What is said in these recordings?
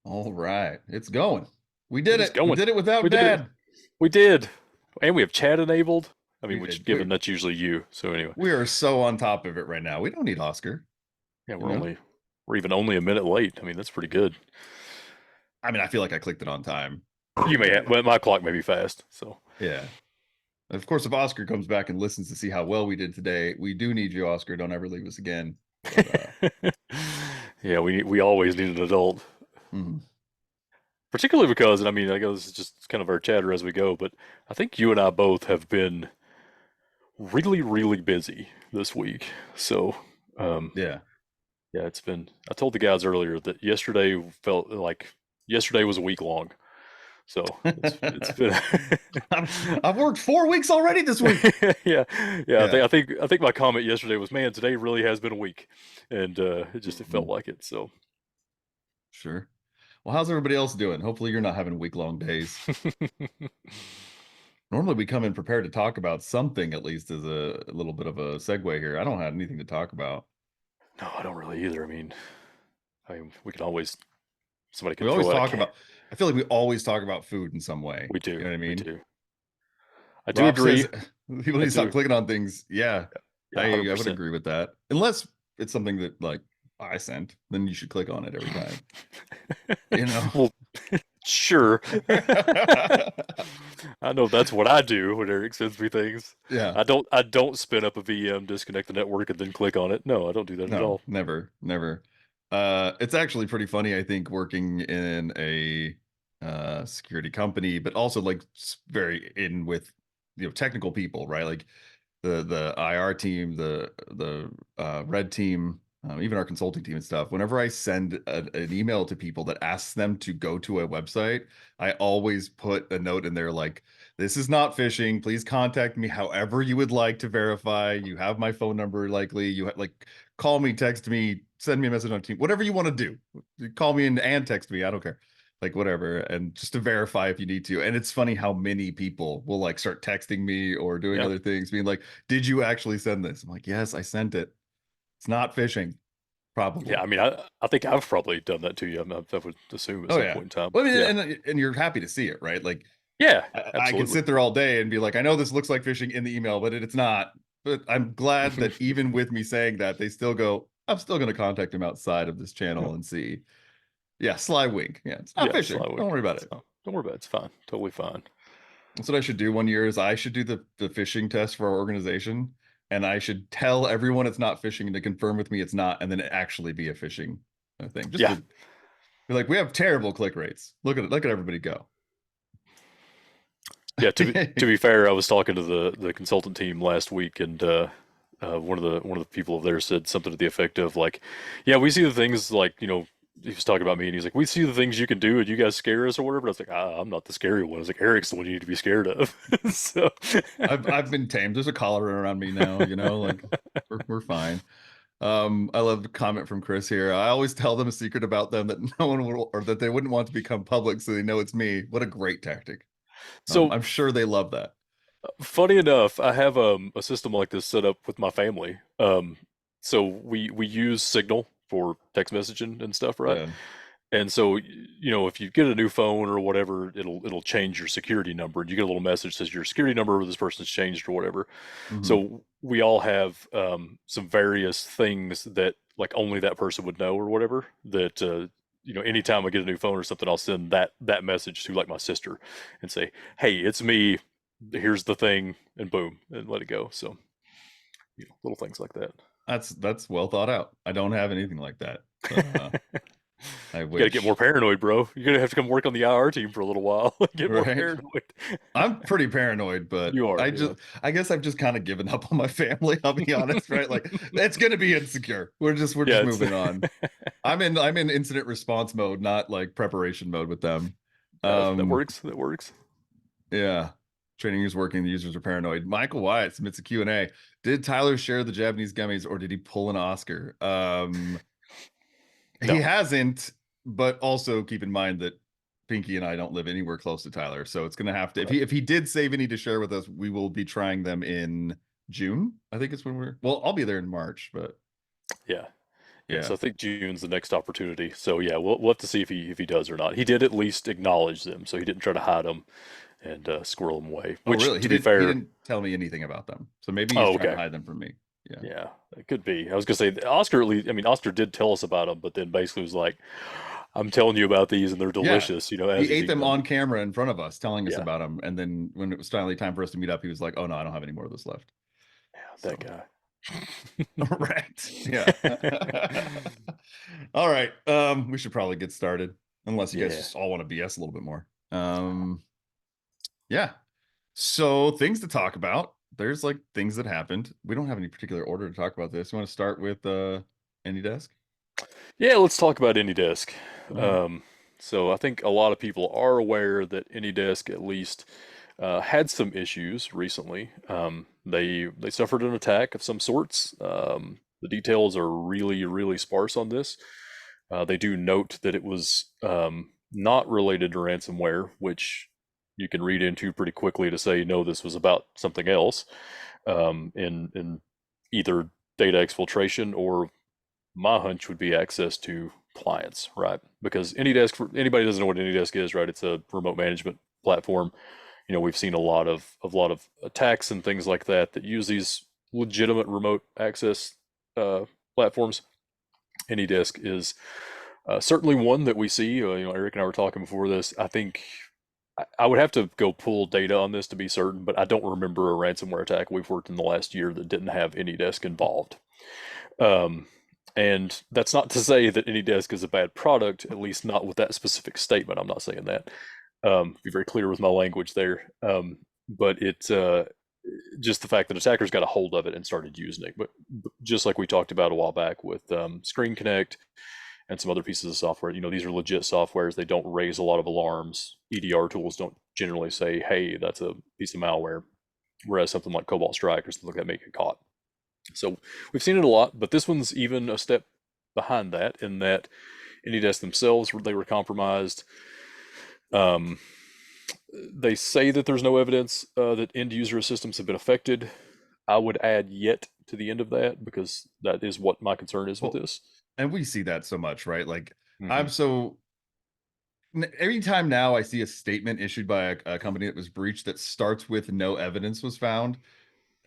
All right. It's going. We It did is it. We going. did it without We did it. Dad. We did. And we have chat enabled. I mean, We which did. given that's usually you. So anyway, We are so on top of it right now. We don't need Oscar, yeah, you know? we're even only a minute late. I mean, that's pretty good. I mean, I feel like I clicked it on time. You may have, well, my clock may be fast. So Yeah. Of course, if Oscar comes back and listens to see how well we did today, we do need you, Oscar. Don't ever leave us again. But yeah, we always need an adult. mhm. Particularly because, and I mean, I guess this is just kind of our chatter as we go, but I think you and I both have been really, really busy this week. So, um, Yeah. yeah, it's been. I told the guys earlier that yesterday felt like yesterday was a week long. So it's been. I've worked 4 weeks already this week. Yeah, yeah. Yeah, I think my comment yesterday was, man, today really has been a week, and it felt mhm, like it. So. sure. Well, how's everybody else doing? Hopefully, you're not having week-long days. Normally, we come in prepared to talk about something, at least as a little bit of a segue here. I don't have anything to talk about. No, I don't really either. I mean, we can always somebody We can always throw out a talk can. about, I feel like we always talk about food in some way. We You do, know what I we mean? do. I do Rob agree. says people I need to stop do. clicking on things. Yeah, Yeah, I would 100%. agree with that. Unless it's something that like I sent, then you should click on it every time. You know? Well, sure. I know that's what I do when Eric sends me things. Yeah. I don't spin up a VM, disconnect the network, and then click on it. No, I don't do that at No, all. never, never. It's actually pretty funny, I think, working in a security company, but also like very in with technical people, right? Like the IR team, the red team, even our consulting team and stuff. Whenever I send an email to people that asks them to go to a website, I always put a note in there like, "This is not phishing. Please contact me however you would like to verify. You have my phone number, likely. Like call me, text me, send me a message on team, whatever you want to do. Call me and text me. I don't care." Like whatever, and just to verify if you need to. And it's funny how many people will like start texting me or doing Yeah. other things, being like, "Did you actually send this?" I'm like, "Yes, I sent it. It's not phishing, Yeah, probably." I mean, I think I've probably done that to you. I would assume at Oh some yeah. point in time. Well, I Yeah. mean, and you're happy to see it, right? Like Yeah, I can absolutely. sit there all day and be like, "I know this looks like phishing in the email, but it's not." But I'm glad that even with me saying that, they still go, "I'm still going to contact him outside of this channel and see." Yeah, sly wink. Yeah, it's not Yeah, phishing. Slywig. Don't worry about It's it. not. Don't worry about it. It's fine. Totally fine. That's what I should do one year is I should do the phishing test for our organization, and I should tell everyone it's not phishing and to confirm with me it's not, and then it actually be a phishing thing. Just Yeah. to be like, we have terrible click rates. Look at it. Look at everybody go. Yeah, to be fair, I was talking to the consultant team last week, and one of the people over there said something to the effect of like, "Yeah, we see the things like he was talking about me, and he's like, we see the things you can do, and you guys scare us or whatever." But I was like, I'm not the scary one. I was like, Eric's the one you need to be scared of. So, I've been tamed. There's a collar around me now, like we're fine. I love the comment from Chris here. I always tell them a secret about them that no one will, or that they wouldn't want to become public so they know it's me. What a great tactic. so I'm sure they love that. funny enough, I have a system like this set up with my family. So we use Signal for text messaging and stuff, right? Yeah. And so, if you get a new phone or whatever, it'll change your security number, and you get a little message that says your security number of this person's changed or whatever. Hmm. So we all have some various things that like only that person would know or whatever. That anytime I get a new phone or something, I'll send that message to like my sister and say, "Hey, it's me. Here's the thing," and boom, and let it go. So little things like that. That's well thought out. I don't have anything like that. I You got to get more wish. paranoid, bro. You're gonna have to come work on the IR team for a little while. Get more Right? paranoid. I'm pretty paranoid, but You are, yeah. I guess I've just kind of given up on my family, I'll be honest, right? Like it's gonna be insecure. We're just Yeah, it's moving on. I'm in incident response mode, not like preparation mode with them. that Um, works. That works. yeah. Training is working, the users are paranoid. Michael Wyatt submits a Q&A. Did Tyler share the Japanese gummies or did he pull an Oscar? He No. hasn't, but also keep in mind that Pinky and I don't live anywhere close to Tyler, so it's gonna have to. Right. If he did save any to share with us, we will be trying them in June. I think it's when we're. Well, I'll be there in March, but Yeah. Yeah, Yeah. so I think June's the next opportunity. So yeah, we'll have to see if he does or not. He did at least acknowledge them, so he didn't try to hide them and squirrel them away. Oh, Which, really? to be He fair, didn't tell me anything about them. So maybe he's oh trying to okay, hide them from me. Yeah. yeah, it could be. I was gonna say Oscar at least. I mean, Oscar did tell us about them, but then basically was like, "I'm telling you about these, and they're Yeah. delicious." He As he's ate eating them them. on camera in front of us, telling us Yeah, about them. And then when it was finally time for us to meet up, he was like, "Oh no, I don't have any more of this left." yeah, that So, guy. right. Yeah. All right. We should probably get started, unless you guys Yeah. just all want to BS a little bit more. Yeah. So things to talk about. There's like things that happened. We don't have any particular order to talk about this. You want to start with AnyDesk? Yeah, let's talk about AnyDesk. All right. Um, so I think a lot of people are aware that AnyDesk at least had some issues recently. They suffered an attack of some sorts. The details are really sparse on this. They do note that it was not related to ransomware, which you can read into pretty quickly to say no, this was about something else in either data exfiltration or my hunch would be access to clients, right? Because AnyDesk, for anybody who doesn't know what AnyDesk is, right? It's a remote management platform. We've seen a lot of attacks and things like that that use these legitimate remote access platforms. AnyDesk is certainly one that we see. Eric and I were talking before this. I think I would have to go pull data on this to be certain, but I don't remember a ransomware attack we've worked in the last year that didn't have AnyDesk involved. Um, and that's not to say that AnyDesk is a bad product, at least not with that specific statement. I'm not saying that. Be very clear with my language there. But it's just the fact that attackers got a hold of it and started using it. But just like we talked about a while back with Screen Connect and some other pieces of software, these are legit softwares. They don't raise a lot of alarms. EDR tools don't generally say, "Hey, that's a piece of malware," whereas something like Cobalt Strike or something like that may get caught. So we've seen it a lot, but this one's even a step behind that in that AnyDesk themselves, they were compromised. Um, they say that there's no evidence that end user systems have been affected. I would add yet to the end of that because that is what my concern is with Well, this. and we see that so much, right? Like Hmm. I'm so every time now I see a statement issued by a company that was breached that starts with no evidence was found,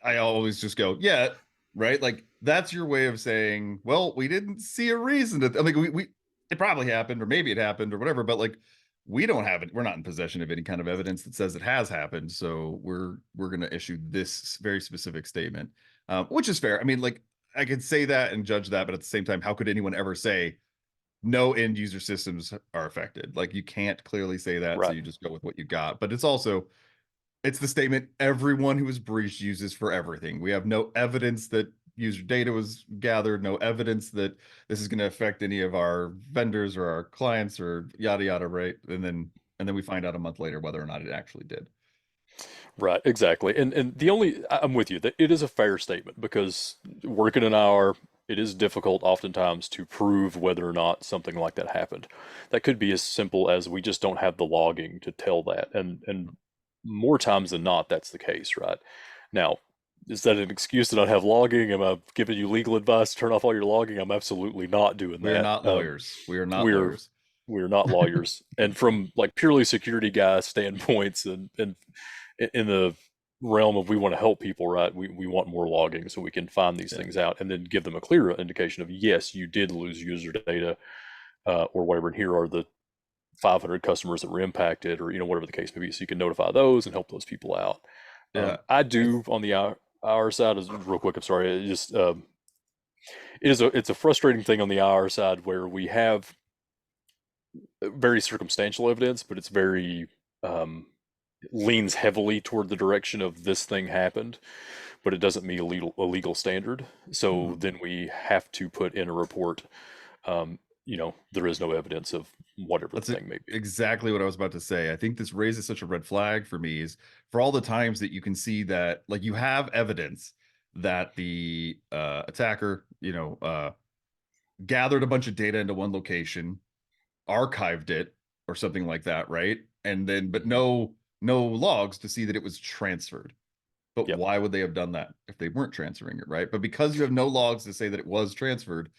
I always just go, yeah, right. Like that's your way of saying, well, we didn't see a reason to. I mean, we it probably happened, or maybe it happened, or whatever. But like, we don't have it. We're not in possession of any kind of evidence that says it has happened. So we're going to issue this very specific statement, which is fair. I mean, like I could say that and judge that, but at the same time, how could anyone ever say no end user systems are affected? Like you can't clearly say that, so Right. you just go with what you got. But it's also it's the statement everyone who was breached uses for everything. We have no evidence that user data was gathered, no evidence that this is going to affect any of our vendors or our clients or yada yada, right? And then we find out a month later whether or not it actually did. Right, exactly. And the only I'm with you that it is a fair statement because working an hour, it is difficult oftentimes to prove whether or not something like that happened. That could be as simple as we just don't have the logging to tell that. And more times than not, that's the case, right? Now, is that an excuse to not have logging? Am I giving you legal advice to turn off all your logging? I'm absolutely not doing We are that. not lawyers. We are not We're lawyers. we're not lawyers. And from like purely security guy standpoints and in the realm of we want to help people, right? We want more logging so we can find these Yeah. things out and then give them a clear indication of yes, you did lose user data or whatever. And here are the 500 customers that were impacted, or whatever the case may be. So you can notify those and help those people out. Yeah. I I do on the IR side, is real quick. I'm sorry. It just it's a frustrating thing on the IR side where we have very circumstantial evidence, but it's very um, leans heavily toward the direction of this thing happened, but it doesn't meet a legal standard. So mhm. then we have to put in a report. There is no evidence of whatever the That's thing may be. exactly what I was about to say. I think this raises such a red flag for me is for all the times that you can see that like you have evidence that the attacker, gathered a bunch of data into one location, archived it or something like that, right? And then but Mhm. no logs to see that it was transferred. But Yep. why would they have done that if they weren't transferring it, right? But because you have no logs to say that it was transferred,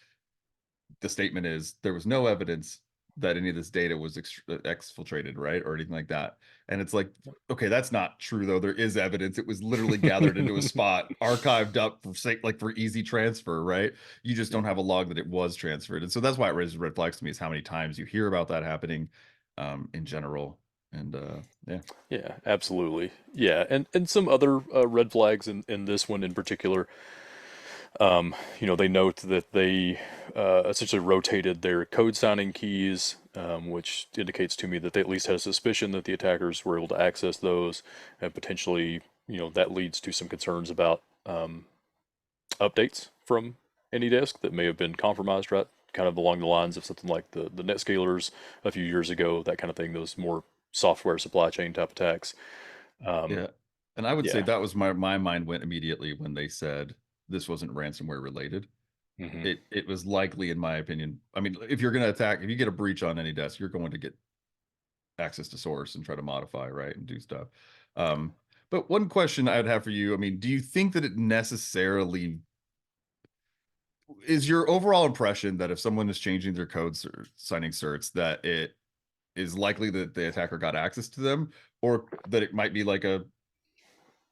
the statement is there was no evidence that any of this data was exfiltrated, right, or anything like that. And it's like, okay, that's not true though. There is evidence. It was literally gathered into a spot, archived up for sake, like for easy transfer, right? You just don't Mhm. have a log that it was transferred, and so that's why it raises red flags to me is how many times you hear about that happening, in general. And yeah, Yeah, absolutely. Yeah, and some other red flags in this one in particular. They note that they essentially rotated their code signing keys, which indicates to me that they at least had a suspicion that the attackers were able to access those, and potentially, that leads to some concerns about updates from AnyDesk that may have been compromised, right? Kind of along the lines of something like the NetScalers a few years ago, that kind of thing. Those more software supply chain type attacks. Um, yeah. And I would say yeah. that was my mind went immediately when they said this wasn't ransomware related. Hmm. It was likely, in my opinion. I mean, if you're going to attack, if you get a breach on any desk, you're going to get access to source and try to modify, right, and do stuff. Um, but one question I'd have for you, I mean, do you think that it necessarily is your overall impression that if someone is changing their codes or signing certs, that it is likely that the attacker got access to them, or that it might be like a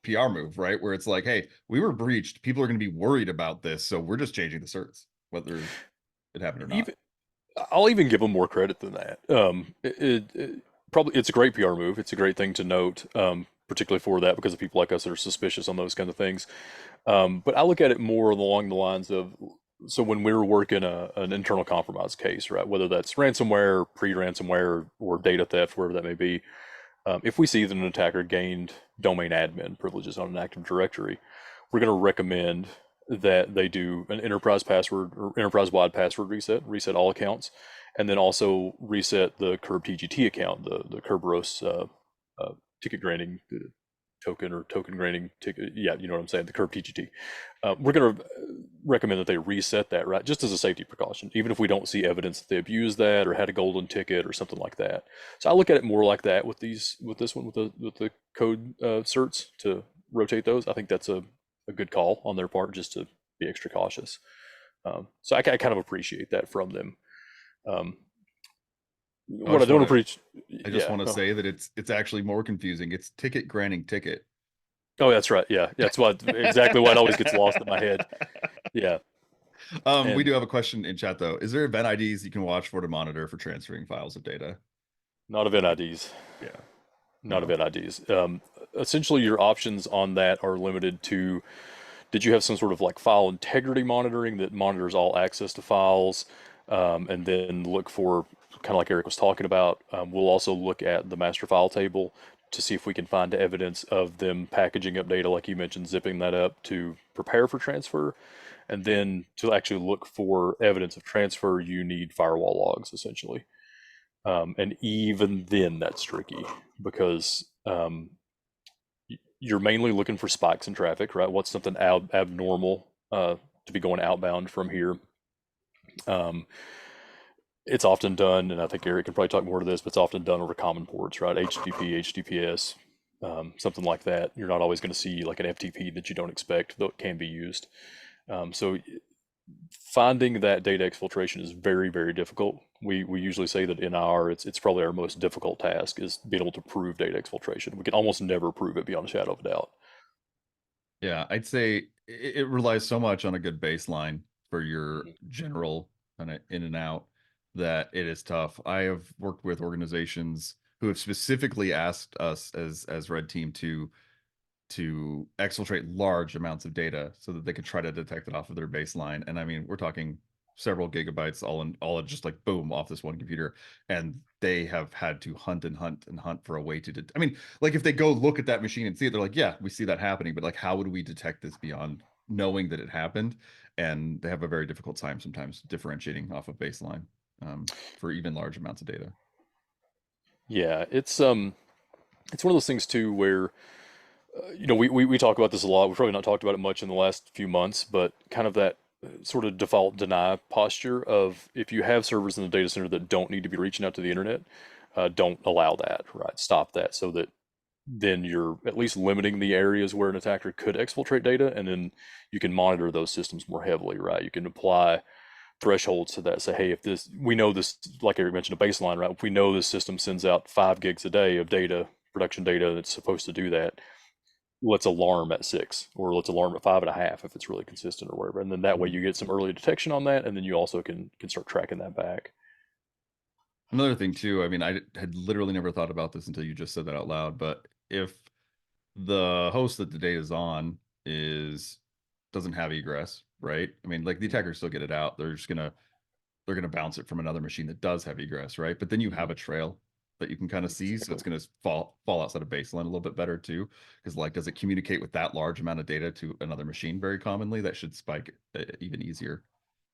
PR move, right? Where it's like, hey, we were breached. People are going to be worried about this, so we're just changing the certs, whether it happened or not. Even I'll even give them more credit than that. Probably it's a great PR move. It's a great thing to note, particularly for that because of people like us that are suspicious on those kind of things. But I look at it more along the lines of, so when we're working an internal compromise case, right? Whether that's ransomware, pre-ransomware, or data theft, wherever that may be. If we see that an attacker gained domain admin privileges on an Active Directory, we're going to recommend that they do an enterprise password or enterprise-wide password reset all accounts, and then also reset the Curb TGT account, the Kerberos ticket granting token or token granting ticket. Yeah, you know what I'm saying, the Curb TGT. We're going to recommend that they reset that, right, just as a safety precaution, even if we don't see evidence that they abused that or had a golden ticket or something like that. So I look at it more like that with this one with the code certs to rotate those. I think that's a good call on their part just to be extra cautious. So I kind of appreciate that from them. Um, I what I just don't want to appreciate, I just yeah. want to Oh. say that it's actually more confusing. It's ticket granting ticket. Oh, that's right. Yeah, that's what exactly what always gets lost in my head. Yeah, We and do have a question in chat though. Is there event IDs you can watch for to monitor for transferring files of data? not event IDs. Yeah. Not No. event IDs. Essentially, your options on that are limited to, did you have some sort of like file integrity monitoring that monitors all access to files? And then look for, kind of like Eric was talking about, we'll also look at the master file table to see if we can find evidence of them packaging up data, like you mentioned, zipping that up to prepare for transfer. And then to actually look for evidence of transfer, you need firewall logs, essentially. And even then, that's tricky because you're mainly looking for spikes in traffic, right? What's something abnormal to be going outbound from here? Um, it's often done, and I think Eric can probably talk more to this, but it's often done over common ports, right? HTTP, HTTPS, something like that. You're not always going to see like an FTP that you don't expect, though it can be used. So finding that data exfiltration is very, very difficult. We usually say that in our it's probably our most difficult task is being able to prove data exfiltration. We can almost never prove it beyond a shadow of a doubt. Yeah, I'd say it relies so much on a good baseline for your Mhm. general kind of in and out that it is tough. I have worked with organizations who have specifically asked us as Red Team to exfiltrate large amounts of data so that they could try to detect it off of their baseline. And I mean, we're talking several gigabytes all in just like boom off this one computer. And they have had to hunt and hunt and hunt for a way to I mean, like if they go look at that machine and see it, they're like, yeah, we see that happening, but like how would we detect this beyond knowing that it happened? And they have a very difficult time sometimes differentiating off of baseline, for even large amounts of data. Yeah, it's one of those things too where we talk about this a lot. We've probably not talked about it much in the last few months, but kind of that sort of default deny posture of, if you have servers in the data center that don't need to be reaching out to the internet, don't allow that, right? Stop that, so that then you're at least limiting the areas where an attacker could exfiltrate data, and then you can monitor those systems more heavily, right? You can apply thresholds to that. Say, hey, if this, we know this, like Eric mentioned, a baseline, right? If we know this system sends out 5 gigs a day of data, production data that's supposed to do that, let's alarm at 6, or let's alarm at 5.5 if it's really consistent or whatever. And then that way you get some early detection on that, and then you also can start tracking that back. Another thing too, I mean, I had literally never thought about this until you just said that out loud, but if the host that the data is on is doesn't have egress, right? I mean, like the attackers still get it out. They're gonna bounce it from another machine that does have egress, right? But then you have a trail that you can kind of see, so it's gonna fall outside of baseline a little bit better too. Because like, does it communicate with that large amount of data to another machine very commonly? That should spike even easier.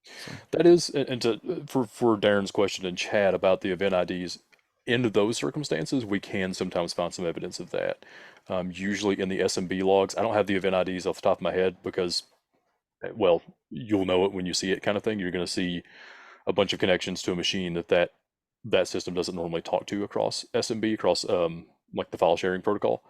So That is, and to for Darren's question in chat about the event IDs, in those circumstances, we can sometimes find some evidence of that. Usually in the SMB logs, I don't have the event IDs off the top of my head because, well, you'll know it when you see it, kind of thing. You're going to see a bunch of connections to a machine that system doesn't normally talk to across SMB, across like the file sharing protocol.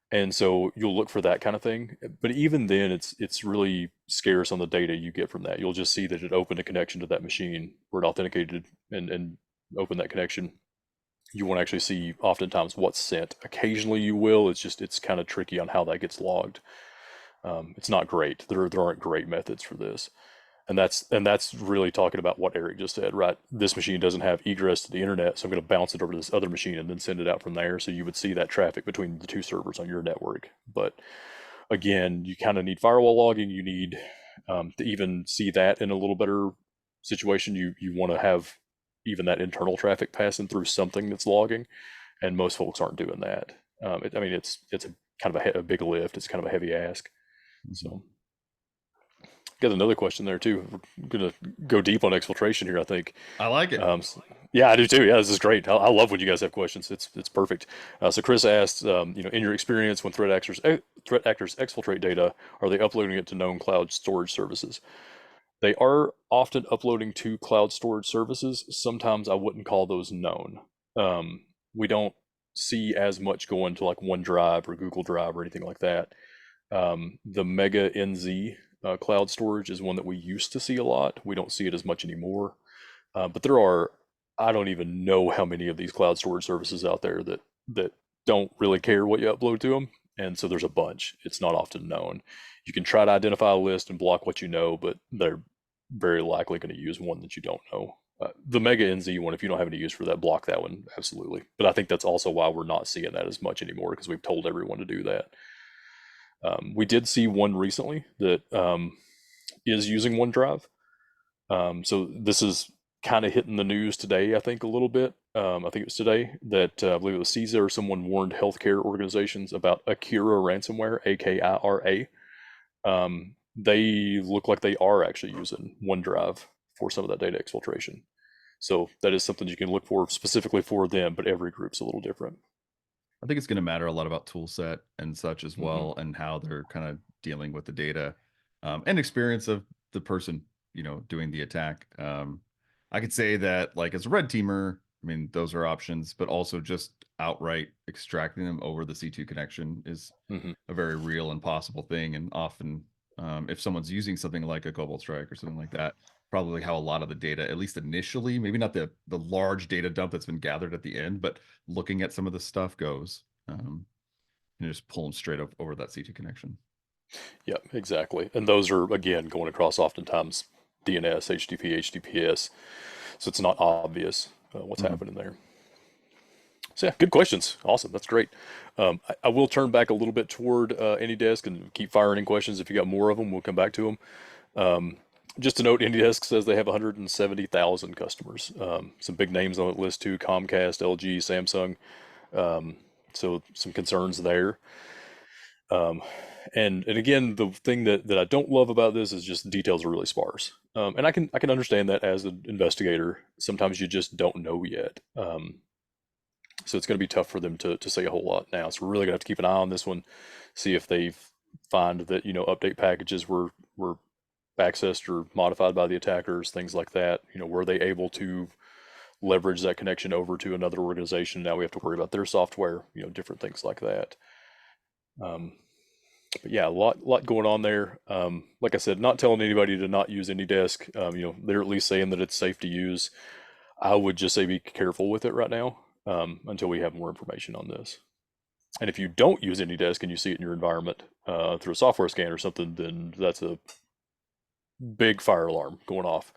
And so you'll look for that kind of thing. But even then, it's really scarce on the data you get from that. You'll just see that it opened a connection to that machine, where it authenticated and opened that connection. You won't actually see oftentimes what's sent. Occasionally you will. It's kind of tricky on how that gets logged. It's not great. There aren't great methods for this. And that's really talking about what Eric just said, right? This machine doesn't have egress to the internet, so I'm going to bounce it over to this other machine and then send it out from there. So you would see that traffic between the two servers on your network. But again, you kind of need firewall logging. You need to even see that in a little better situation. You want to have even that internal traffic passing through something that's logging, and most folks aren't doing that. I mean, it's a kind of a big lift. It's kind of a heavy ask. So. Got another question there too. We're gonna go deep on exfiltration here, I think. I like it. Yeah, I do too. Yeah, this is great. I love when you guys have questions. It's perfect. So Chris asked, in your experience, when threat actors exfiltrate data, are they uploading it to known cloud storage services? They are often uploading to cloud storage services. Sometimes I wouldn't call those known. We don't see as much going to like OneDrive or Google Drive or anything like that. The Mega NZ cloud storage is one that we used to see a lot. We don't see it as much anymore. But there are, I don't even know how many of these cloud storage services out there that don't really care what you upload to them. And so there's a bunch. It's not often known. You can try to identify a list and block what you know, but they're very likely going to use one that you don't know. The Mega NZ one, if you don't have any use for that, block that one, absolutely. But I think that's also why we're not seeing that as much anymore, because we've told everyone to do that. We did see one recently that is using OneDrive. So this is kind of hitting the news today, I think, a little bit. I think it was today that I believe it was CISA or someone warned healthcare organizations about Akira ransomware, AKIRA. They look like they are actually using OneDrive for some of that data exfiltration. So that is something you can look for specifically for them, but every group's a little different. I think it's going to matter a lot about tool set and such as well, Mm-hmm. and how they're kind of dealing with the data, and experience of the person, doing the attack. I could say that, like, as a red teamer, I mean, those are options, but also just outright extracting them over the C2 connection is Mm-hmm. a very real and possible thing. And often, if someone's using something like a Cobalt Strike or something like that, probably how a lot of the data, at least initially, maybe not the large data dump that's been gathered at the end, but looking at some of the stuff goes, and just pull them straight up over that C2 connection. Yeah, exactly. And those are, again, going across oftentimes DNS, HTTP, HTTPS. So it's not obvious what's Mhm. happening there. So yeah, good questions. Awesome. That's great. I will turn back a little bit toward AnyDesk and keep firing in questions. If you got more of them, we'll come back to them. Just to note, AnyDesk says they have 170,000 customers. Some big names on that list too: Comcast, LG, Samsung. So some concerns there. And again, the thing that I don't love about this is just details are really sparse. And I can understand that as an investigator. Sometimes you just don't know yet. So it's going to be tough for them to say a whole lot now. So we're really going to have to keep an eye on this one, see if they find that update packages were accessed or modified by the attackers, things like that. Were they able to leverage that connection over to another organization? Now we have to worry about their software, different things like that. But yeah, a lot going on there. Like I said, not telling anybody to not use AnyDesk. They're at least saying that it's safe to use. I would just say be careful with it right now until we have more information on this. And if you don't use AnyDesk and you see it in your environment through a software scan or something, then that's a big fire alarm going off.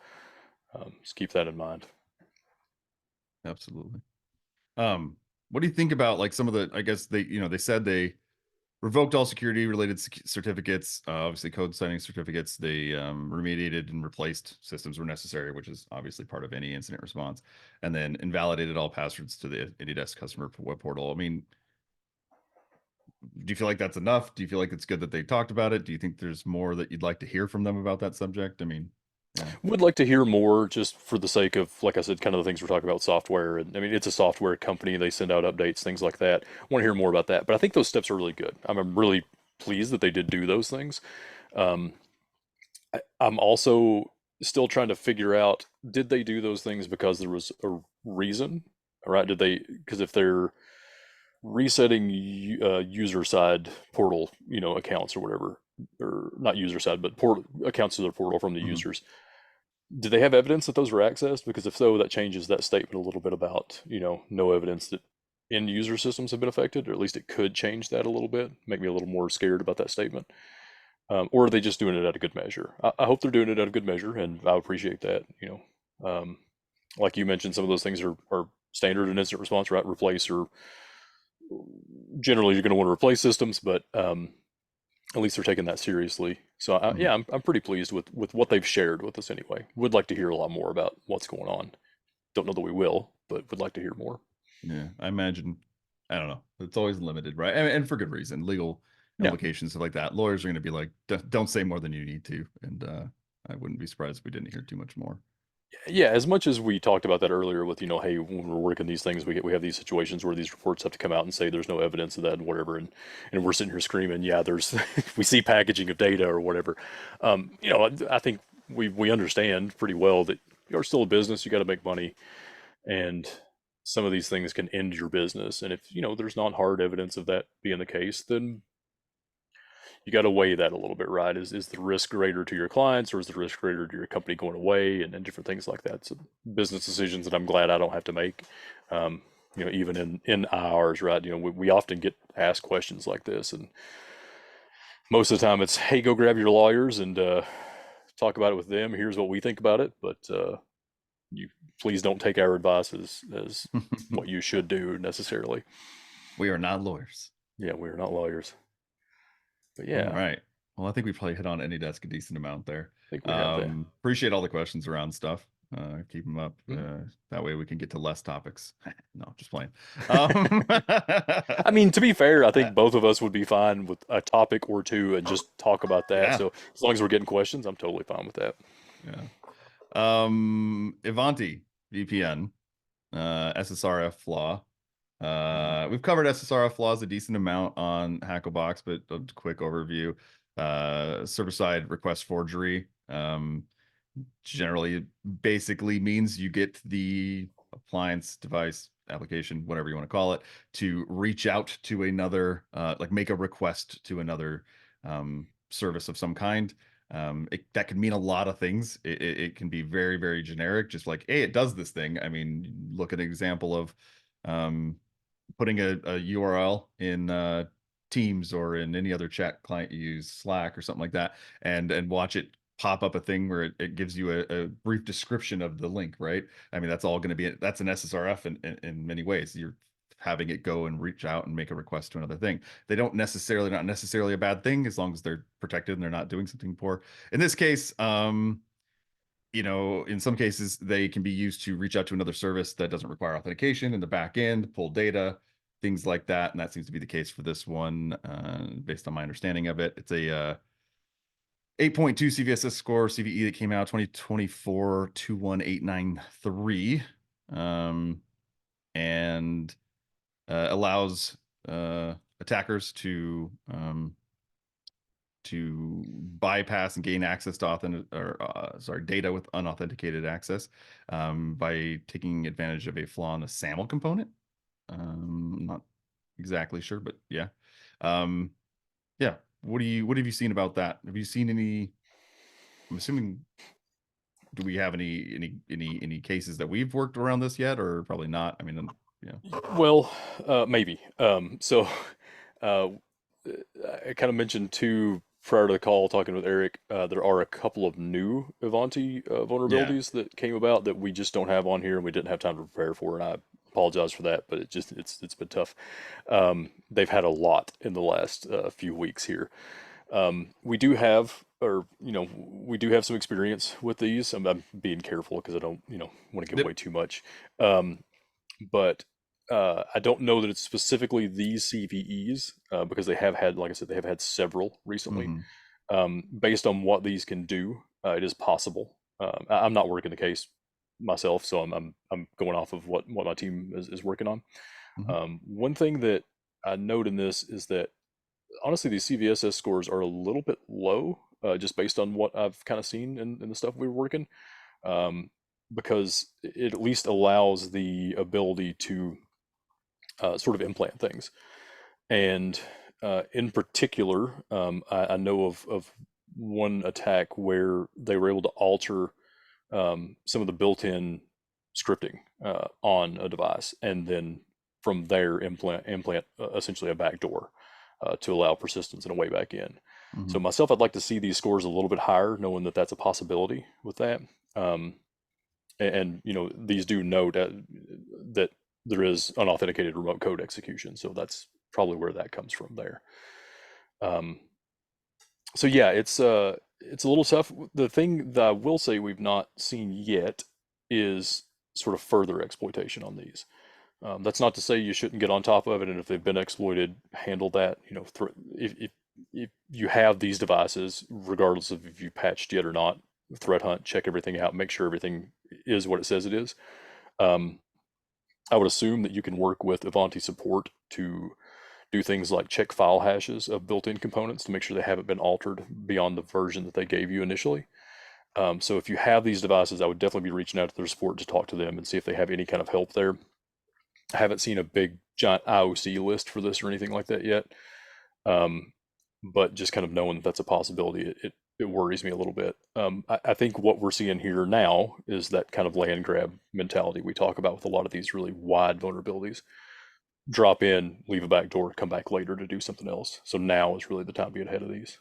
Just keep that in mind. Absolutely. What do you think about like some of the, I guess they said they revoked all security related certificates, obviously code signing certificates. They remediated and replaced systems where necessary, which is obviously part of any incident response, and then invalidated all passwords to the AnyDesk customer web portal. I mean, do you feel like that's enough? Do you feel like it's good that they talked about it? Do you think there's more that you'd like to hear from them about that subject? I mean, yeah. Would like to hear more just for the sake of, like I said, kind of the things we're talking about software. And I mean, it's a software company. They send out updates, things like that. I want to hear more about that. But I think those steps are really good. I'm really pleased that they did do those things. Um, I'm also still trying to figure out, did they do those things because there was a reason? All right. Did they, because if they're resetting user side portal, accounts or whatever, or not user side, but port accounts to their portal from the Mhm. users, do they have evidence that those were accessed? Because if so, that changes that statement a little bit about, no evidence that end user systems have been affected, or at least it could change that a little bit, make me a little more scared about that statement. Or are they just doing it at a good measure? I hope they're doing it at a good measure, and I appreciate that. Like you mentioned, some of those things are standard in incident response, right? Replace, or generally you're going to want to replace systems, but at least they're taking that seriously. So Mhm. yeah, I'm pretty pleased with what they've shared with us anyway. Would like to hear a lot more about what's going on. Don't know that we will, but would like to hear more. Yeah, I imagine. I don't know. It's always limited, right? And for good reason. Legal Yeah, implications, stuff like that. Lawyers are going to be like, Don't say more than you need to." And I wouldn't be surprised if we didn't hear too much more. yeah. As much as we talked about that earlier, with hey, when we're working these things, we have these situations where these reports have to come out and say there's no evidence of that and whatever, and we're sitting here screaming, yeah, there's we see packaging of data or whatever. I think we understand pretty well that you're still a business, you got to make money, and some of these things can end your business. And if there's not hard evidence of that being the case, then you got to weigh that a little bit, right? Is the risk greater to your clients, or is the risk greater to your company going away, and different things like that? So business decisions that I'm glad I don't have to make. Even in ours, right? We often get asked questions like this, and most of the time it's, hey, go grab your lawyers and talk about it with them. Here's what we think about it, but you please don't take our advice as what you should do necessarily. We are not lawyers. Yeah, we're not lawyers, but All yeah, I right. Well, I think we probably hit on AnyDesk a decent amount there. think we have that. Appreciate all the questions around stuff. Keep them up. Mhm. That way we can get to less topics. No, just playing. Um, I mean, to be fair, I think both of us would be fine with a topic or two and just talk about that. yeah. So as long as we're getting questions, I'm totally fine with that. Yeah. Ivanti VPN, SSRF flaw. Mhm. We've covered SSRF flaws a decent amount on Hackle Box, but a quick overview. Server-side request forgery. Generally basically means you get the appliance, device, application, whatever you want to call it, to reach out to another, like make a request to another service of some kind. That can mean a lot of things. It can be very, very generic, just like, hey, it does this thing. I mean, look at an example of um, putting a URL in Teams or in any other chat client you use, Slack or something like that, and watch it pop up a thing where it gives you a brief description of the link, right? I mean, that's all going to be, that's an SSRF in many ways. You're having it go and reach out and make a request to another thing. They don't necessarily, not necessarily a bad thing as long as they're protected and they're not doing something poor. In this case, in some cases, they can be used to reach out to another service that doesn't require authentication in the back end, pull data, things like that. And that seems to be the case for this one, based on my understanding of it. It's a 8.2 CVSS score, CVE, that came out 2024 21893, and allows attackers to bypass and gain access to data with unauthenticated access, by taking advantage of a flaw in the SAML component. I'm not exactly sure, but yeah. Um, yeah. what have you seen about that? Have you seen any? I'm assuming. Do we have any cases that we've worked around this yet, or probably not? I mean, yeah. Well, maybe. Uh, I kind of mentioned too prior to the call, talking with Eric. There are a couple of new Ivanti Yeah. vulnerabilities that came about that we just don't have on here, and we didn't have time to prepare for. And I apologize for that, but it's been tough. They've had a lot in the last few weeks here. We do have, or we do have some experience with these. I'm being careful because I don't, want to give Yep. away too much. But I don't know that it's specifically these CVEs because they have had, like I said, they have had several recently. Hmm. Based on what these can do, it is possible. I'm not working the case myself, so I'm going off of what my team is working on. Hmm. One thing that I note in this is that honestly, these CVSS scores are a little bit low, just based on what I've kind of seen in the stuff we were working, um, because it at least allows the ability to sort of implant things. And in particular, I know of one attack where they were able to alter some of the built-in scripting on a device, and then from there implant essentially a backdoor to allow persistence and a way back in. So Hmm. myself, I'd like to see these scores a little bit higher, knowing that that's a possibility with that. Um, and these do note that there is unauthenticated remote code execution, so that's probably where that comes from there. Um, so yeah, it's a little tough. The thing that I will say we've not seen yet is sort of further exploitation on these. That's not to say you shouldn't get on top of it, and if they've been exploited, handle that. If you have these devices, regardless of if you patched yet or not, threat hunt, check everything out, make sure everything is what it says it is. Um, I would assume that you can work with Ivanti support to do things like check file hashes of built-in components to make sure they haven't been altered beyond the version that they gave you initially. So if you have these devices, I would definitely be reaching out to their support to talk to them and see if they have any kind of help there. I haven't seen a big giant IOC list for this or anything like that yet. Um, but just kind of knowing that that's a possibility, it worries me a little bit. I think what we're seeing here now is that kind of land grab mentality we talk about with a lot of these really wide vulnerabilities. Drop in, leave a back door, come back later to do something else. So now is really the time to get ahead of these.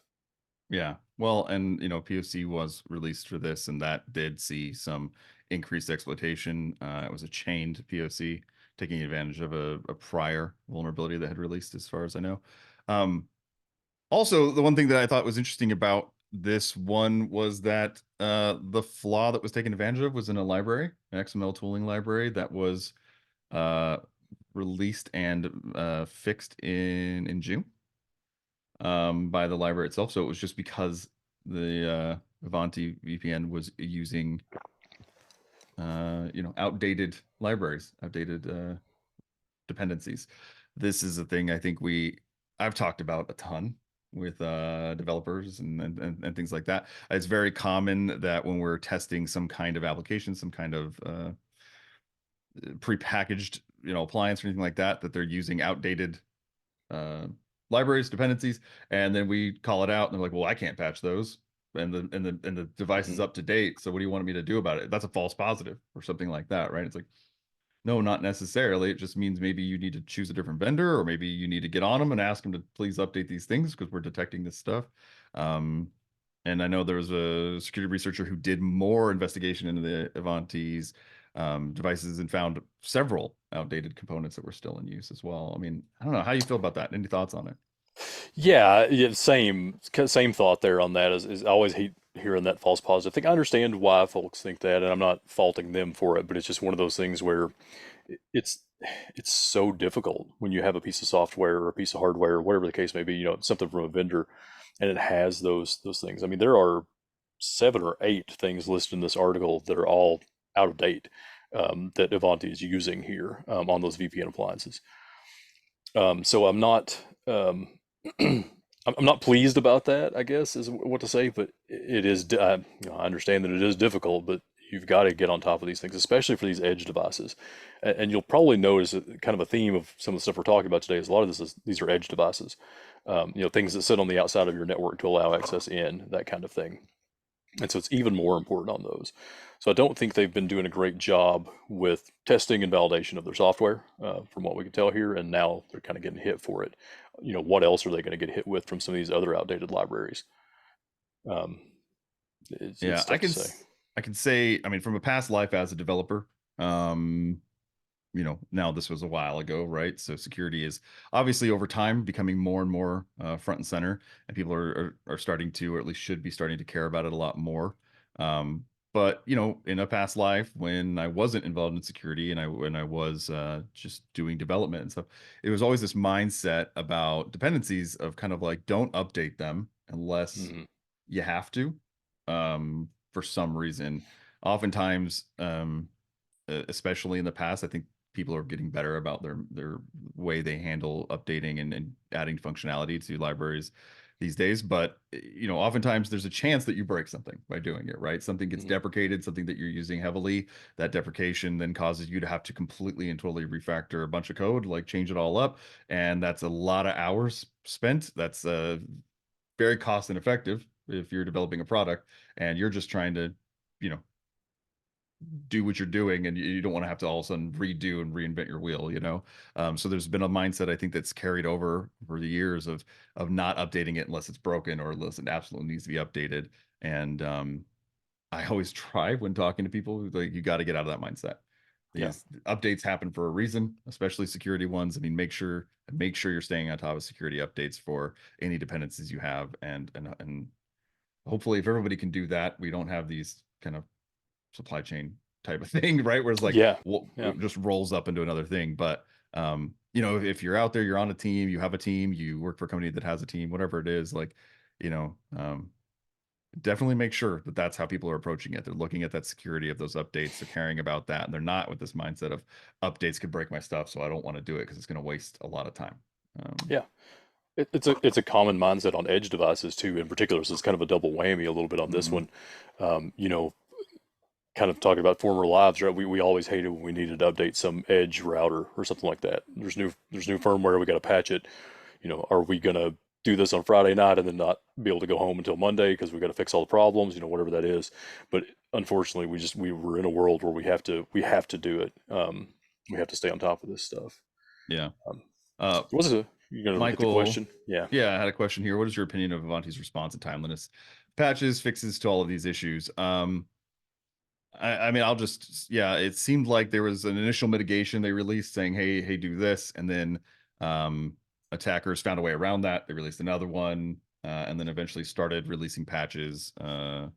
Yeah. Well, and POC was released for this, and that did see some increased exploitation. It was a chained POC taking advantage of a prior vulnerability that had released, as far as I know. Um, Also, the one thing that I thought was interesting about this one was that the flaw that was taken advantage of was in a library, an XML tooling library that was uh, released and fixed in June by the library itself. So it was just because the Ivanti VPN was using outdated libraries, outdated dependencies. This is a thing I think I've talked about a ton with developers and things like that. It's very common that when we're testing some kind of application, some kind of prepackaged appliance or anything like that, that they're using outdated uh, libraries, dependencies, and then we call it out and they're like, well, I can't patch those. And the device is Hmm. up to date. So what do you want me to do about it? That's a false positive or something like that, right? It's like, no, not necessarily. It just means maybe you need to choose a different vendor, or maybe you need to get on them and ask them to please update these things because we're detecting this stuff. Um, and I know there was a security researcher who did more investigation into the Avanti's devices and found several outdated components that were still in use as well. I mean, I don't know how you feel about that. Any thoughts on it? Yeah, same thought there on that. Is I always hate hearing that false positive thing. I understand why folks think that, and I'm not faulting them for it, but it's just one of those things where it's it's so difficult when you have a piece of software or a piece of hardware or whatever the case may be, something from a vendor, and it has those things. I mean, there are 7 or 8 things listed in this article that are all out of date, that Ivanti is using here on those VPN appliances. So I'm not I'm not pleased about that, I guess is what to say, but it is I understand that it is difficult, but you've got to get on top of these things, especially for these edge devices. And you'll probably notice kind of a theme of some of the stuff we're talking about today is a lot of these are edge devices. things that sit on the outside of your network to allow access in, that kind of thing. And so it's even more important on those. So I don't think they've been doing a great job with testing and validation of their software, from what we can tell here. And now they're kind of getting hit for it. What else are they going to get hit with from some of these other outdated libraries? Um, it's Yeah, tough to say. I can say, I mean, from a past life as a developer, um, now this was a while ago, right? So security is obviously over time becoming more and more front and center, and people are starting to, or at least should be starting to care about it a lot more. Um, but in a past life when I wasn't involved in security and when I was just doing development and stuff, it was always this mindset about dependencies of kind of like don't update them unless Hmm. you have to, for some reason. Oftentimes, especially in the past, I think people are getting better about their way they handle updating and adding functionality to libraries these days. But oftentimes there's a chance that you break something by doing it, right? Something gets Hmm. deprecated, something that you're using heavily. That deprecation then causes you to have to completely and totally refactor a bunch of code, like change it all up, and that's a lot of hours spent. That's very cost ineffective if you're developing a product and you're just trying to, you know, do what you're doing, and you don't want to have to all of a sudden redo and reinvent your wheel. So there's been a mindset I think that's carried over for the years of not updating it unless it's broken or unless it absolutely needs to be updated. And I always try when talking to people, like, you got to get out of that mindset. Yeah. These updates happen for a reason, especially security ones. I mean, make sure you're staying on top of security updates for any dependencies you have, and hopefully if everybody can do that, we don't have these kind of supply chain type of thing, right? Where it's like, Yeah. well, Yeah. it just rolls up into another thing. But if you're out there, you're on a team, you have a team, you work for a company that has a team, whatever it is, like, you know, um, definitely make sure that that's how people are approaching it. They're looking at that security of those updates. They're caring about that, and they're not with this mindset of updates could break my stuff, so I don't want to do it because it's going to waste a lot of time. Um, Yeah. It's a common mindset on edge devices too, in particular. So it's kind of a double whammy a little bit on this mhm. one. Um, you know, kind of talking about former lives, right? We always hated when we needed to update some edge router or something like that. There's new firmware, we got to patch it. Are we gonna do this on Friday night and then not be able to go home until Monday because we got to fix all the problems, whatever that is. But unfortunately, we were in a world where we have to do it. We have to stay on top of this stuff. Yeah. Um, Uh, you gonna repeat the Michael, question? Yeah. yeah, I had a question here. What is your opinion of Avanti's response and timeliness, patches, fixes to all of these issues? I mean, yeah, it seemed like there was an initial mitigation they released saying, hey, do this. And then um, attackers found a way around that. They released another one, and then eventually started releasing patches. Was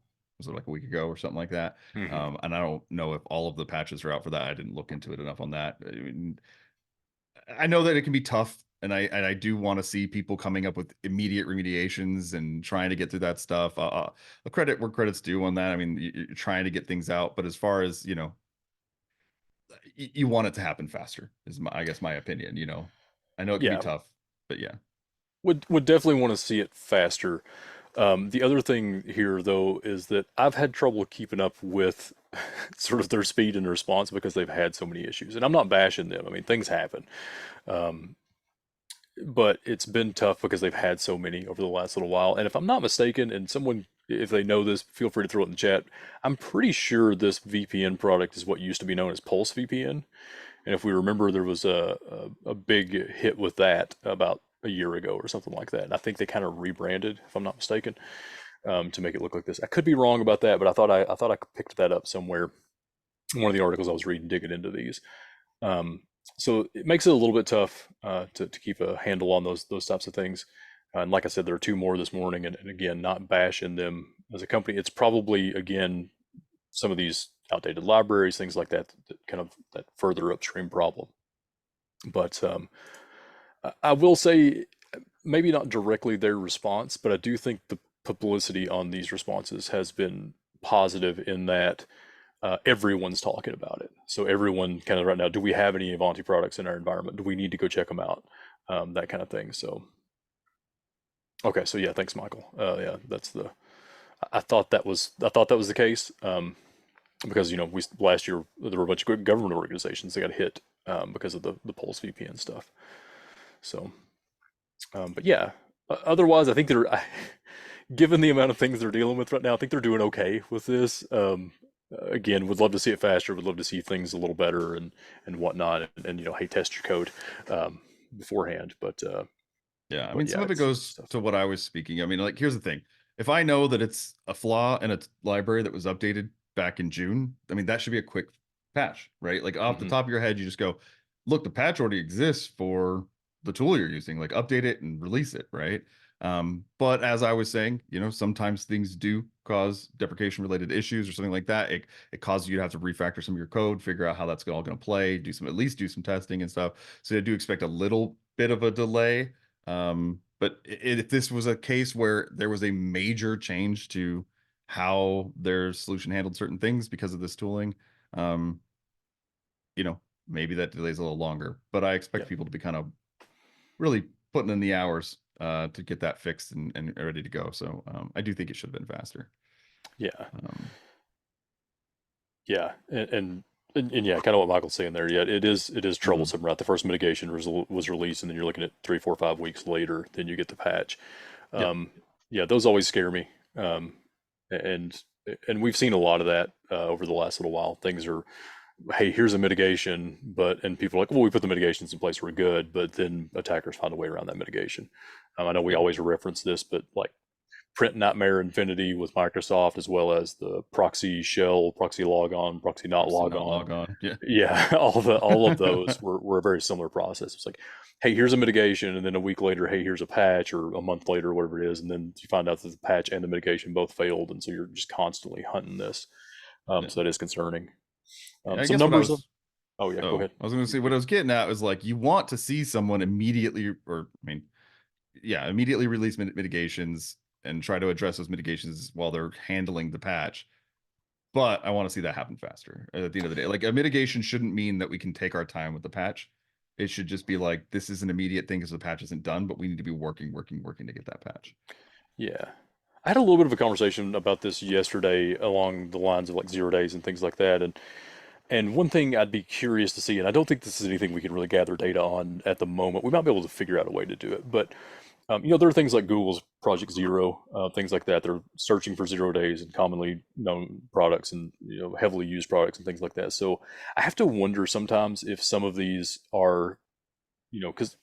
it like a week ago or something like that? Hmm. And I don't know if all of the patches are out for that. I didn't look into it enough on that. I mean, I know that it can be tough, and I do want to see people coming up with immediate remediations and trying to get through that stuff. The credit where credit's due on that. I mean, you're trying to get things out, but as far as you want it to happen faster is I guess my opinion. I know it can be Yeah. tough, but yeah. Would definitely want to see it faster. The other thing here, though, is that I've had trouble keeping up with sort of their speed and response because they've had so many issues. And I'm not bashing them. I mean, things happen. Um, but it's been tough because they've had so many over the last little while. And if I'm not mistaken, and someone, if they know this, feel free to throw it in the chat. I'm pretty sure this VPN product is what used to be known as Pulse VPN. And if we remember, there was a big hit with that about a year ago or something like that. And I think they kind of rebranded, if I'm not mistaken, to make it look like this. I could be wrong about that, but I thought I picked that up somewhere in one of the articles I was reading, digging into these. Um, so it makes it a little bit tough to keep a handle on those types of things. And like I said, there are two more this morning, and again, not bashing them as a company. It's probably again some of these outdated libraries, things like that kind of that further upstream problem. But I will say maybe not directly their response, but I do think the publicity on these responses has been positive in that everyone's talking about it. So everyone kind of right now, do we have any Ivanti products in our environment? Do we need to go check them out? That kind of thing. So, okay. So yeah, thanks, Michael. Yeah, I thought that was the case. Because we last year there were a bunch of government organizations that got hit because of the Pulse VPN stuff. So, but yeah, Otherwise, I think given the amount of things they're dealing with right now, I think they're doing okay with this. Again, would love to see it faster. Would love to see things a little better and whatnot. And hey, test your code beforehand. Yeah, I But mean, yeah, some of it it's goes tough. to what I was speaking. I mean, like, here's the thing. If I know that it's a flaw in a library that was updated back in June, I mean, that should be a quick patch, right? Like off the Hmm. top of your head, you just go, look, the patch already exists for the tool you're using, like update it and release it, right? But as I was saying, sometimes things do cause deprecation related issues or something like that. It causes you to have to refactor some of your code, figure out how that's all going to play, at least do some testing and stuff. So I do expect a little bit of a delay, but if this was a case where there was a major change to how their solution handled certain things because of this tooling, um, maybe that delays a little longer. But I Yeah, expect people to be kind of really putting in the hours to get that fixed and ready to go. So I do think it should have been faster. yeah, Um, yeah, and yeah, kind of what Michael's saying there. Yeah, it is mhm. troublesome, right? The first mitigation was released, and then you're looking at 3, 4, 5 weeks later, then you get the patch. Yep. Yeah, those always scare me. Um, and and we've seen a lot of that over the last little while. Things are, hey, here's a mitigation, and people are like, well, we put the mitigations in place, we're good, but then attackers find a way around that mitigation. I know we Yep. always reference this, but like Print Nightmare Infinity with Microsoft, as well as the proxy shell, proxy logon, proxy not Proxy log not on. log on. Yeah. Yeah, all of those were a very similar process. It's like, hey, here's a mitigation, and then a week later, hey, here's a patch, or a month later, whatever it is, and then you find out that the patch and the mitigation both failed, and so you're just constantly hunting this. Yeah. So that is concerning. I Some guess what I numbers of, was oh yeah, go Oh, ahead. I was going to say what I was getting at was like you want to see someone immediately, or I mean, yeah, immediately release mitigations and try to address those mitigations while they're handling the patch. But I want to see that happen faster at the end of the day. Like a mitigation shouldn't mean that we can take our time with the patch. It should just be like this is an immediate thing because the patch isn't done, but we need to be working, working, working to get that patch. Yeah. I had a little bit of a conversation about this yesterday along the lines of like 0 days and things like that. And one thing I'd be curious to see, and I don't think this is anything we can really gather data on at the moment. We might be able to figure out a way to do it, but there are things like Google's Project Zero, things like that. They're searching for 0 days and commonly known products and heavily used products and things like that. So I have to wonder sometimes if some of these are, because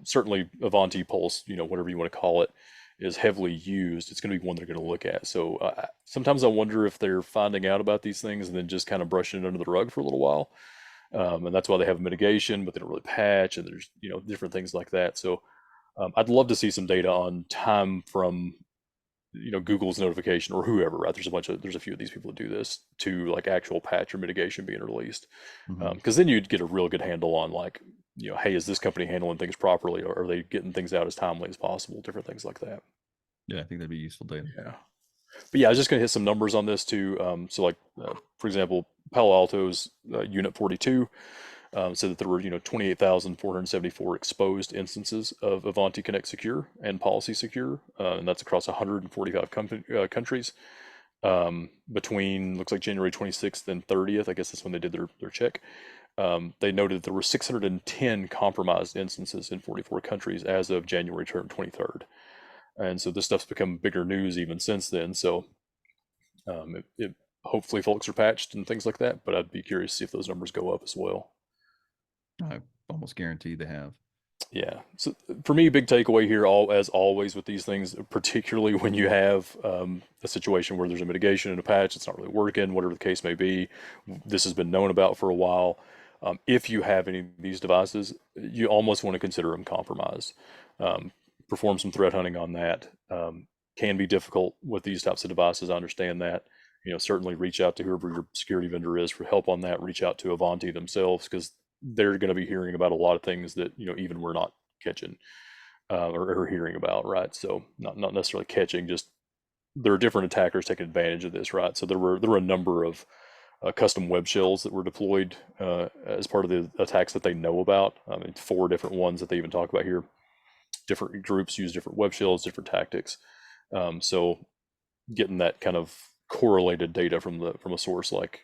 certainly Avanti Pulse, whatever you want to call it, is heavily used. It's going to be one they're going to look at. So sometimes I wonder if they're finding out about these things and then just kind of brushing it under the rug for a little while. And that's why they have mitigation, but they don't really patch, and there's different things like that. So I'd love to see some data on time from Google's notification or whoever. Right? There's a few of these people that do this to like actual patch or mitigation being released, Mhm. because then you'd get a real good handle on like hey, is this company handling things properly, or are they getting things out as timely as possible? Different things like that. Yeah, I think that'd be useful data. Yeah. But yeah, I was just going to hit some numbers on this too. So like, for example, Palo Alto's Unit 42 said that there were 28,474 exposed instances of Avanti Connect Secure and Policy Secure, and that's across 145 countries. Between looks like January 26th and 30th, I guess that's when they did their check. They noted that there were 610 compromised instances in 44 countries as of January 23rd. And so this stuff's become bigger news even since then. So hopefully folks are patched and things like that, but I'd be curious to see if those numbers go up as well. I almost guarantee they have. Yeah. So for me, big takeaway here, all as always with these things, particularly when you have a situation where there's a mitigation and a patch, it's not really working, whatever the case may be. This has been known about for a while. If you have any of these devices, you almost want to consider them compromised. Um, Perform some threat hunting on that. Can be difficult with these types of devices. I understand that. Certainly reach out to whoever your security vendor is for help on that. Reach out to Avanti themselves because they're going to be hearing about a lot of things that even we're not catching or hearing about, right? So not necessarily catching, just there are different attackers taking advantage of this, right? So there were a number of custom web shells that were deployed as part of the attacks that they know about. I mean, 4 different ones that they even talk about here. Different groups use different web shells, different tactics. So getting that kind of correlated data from a source like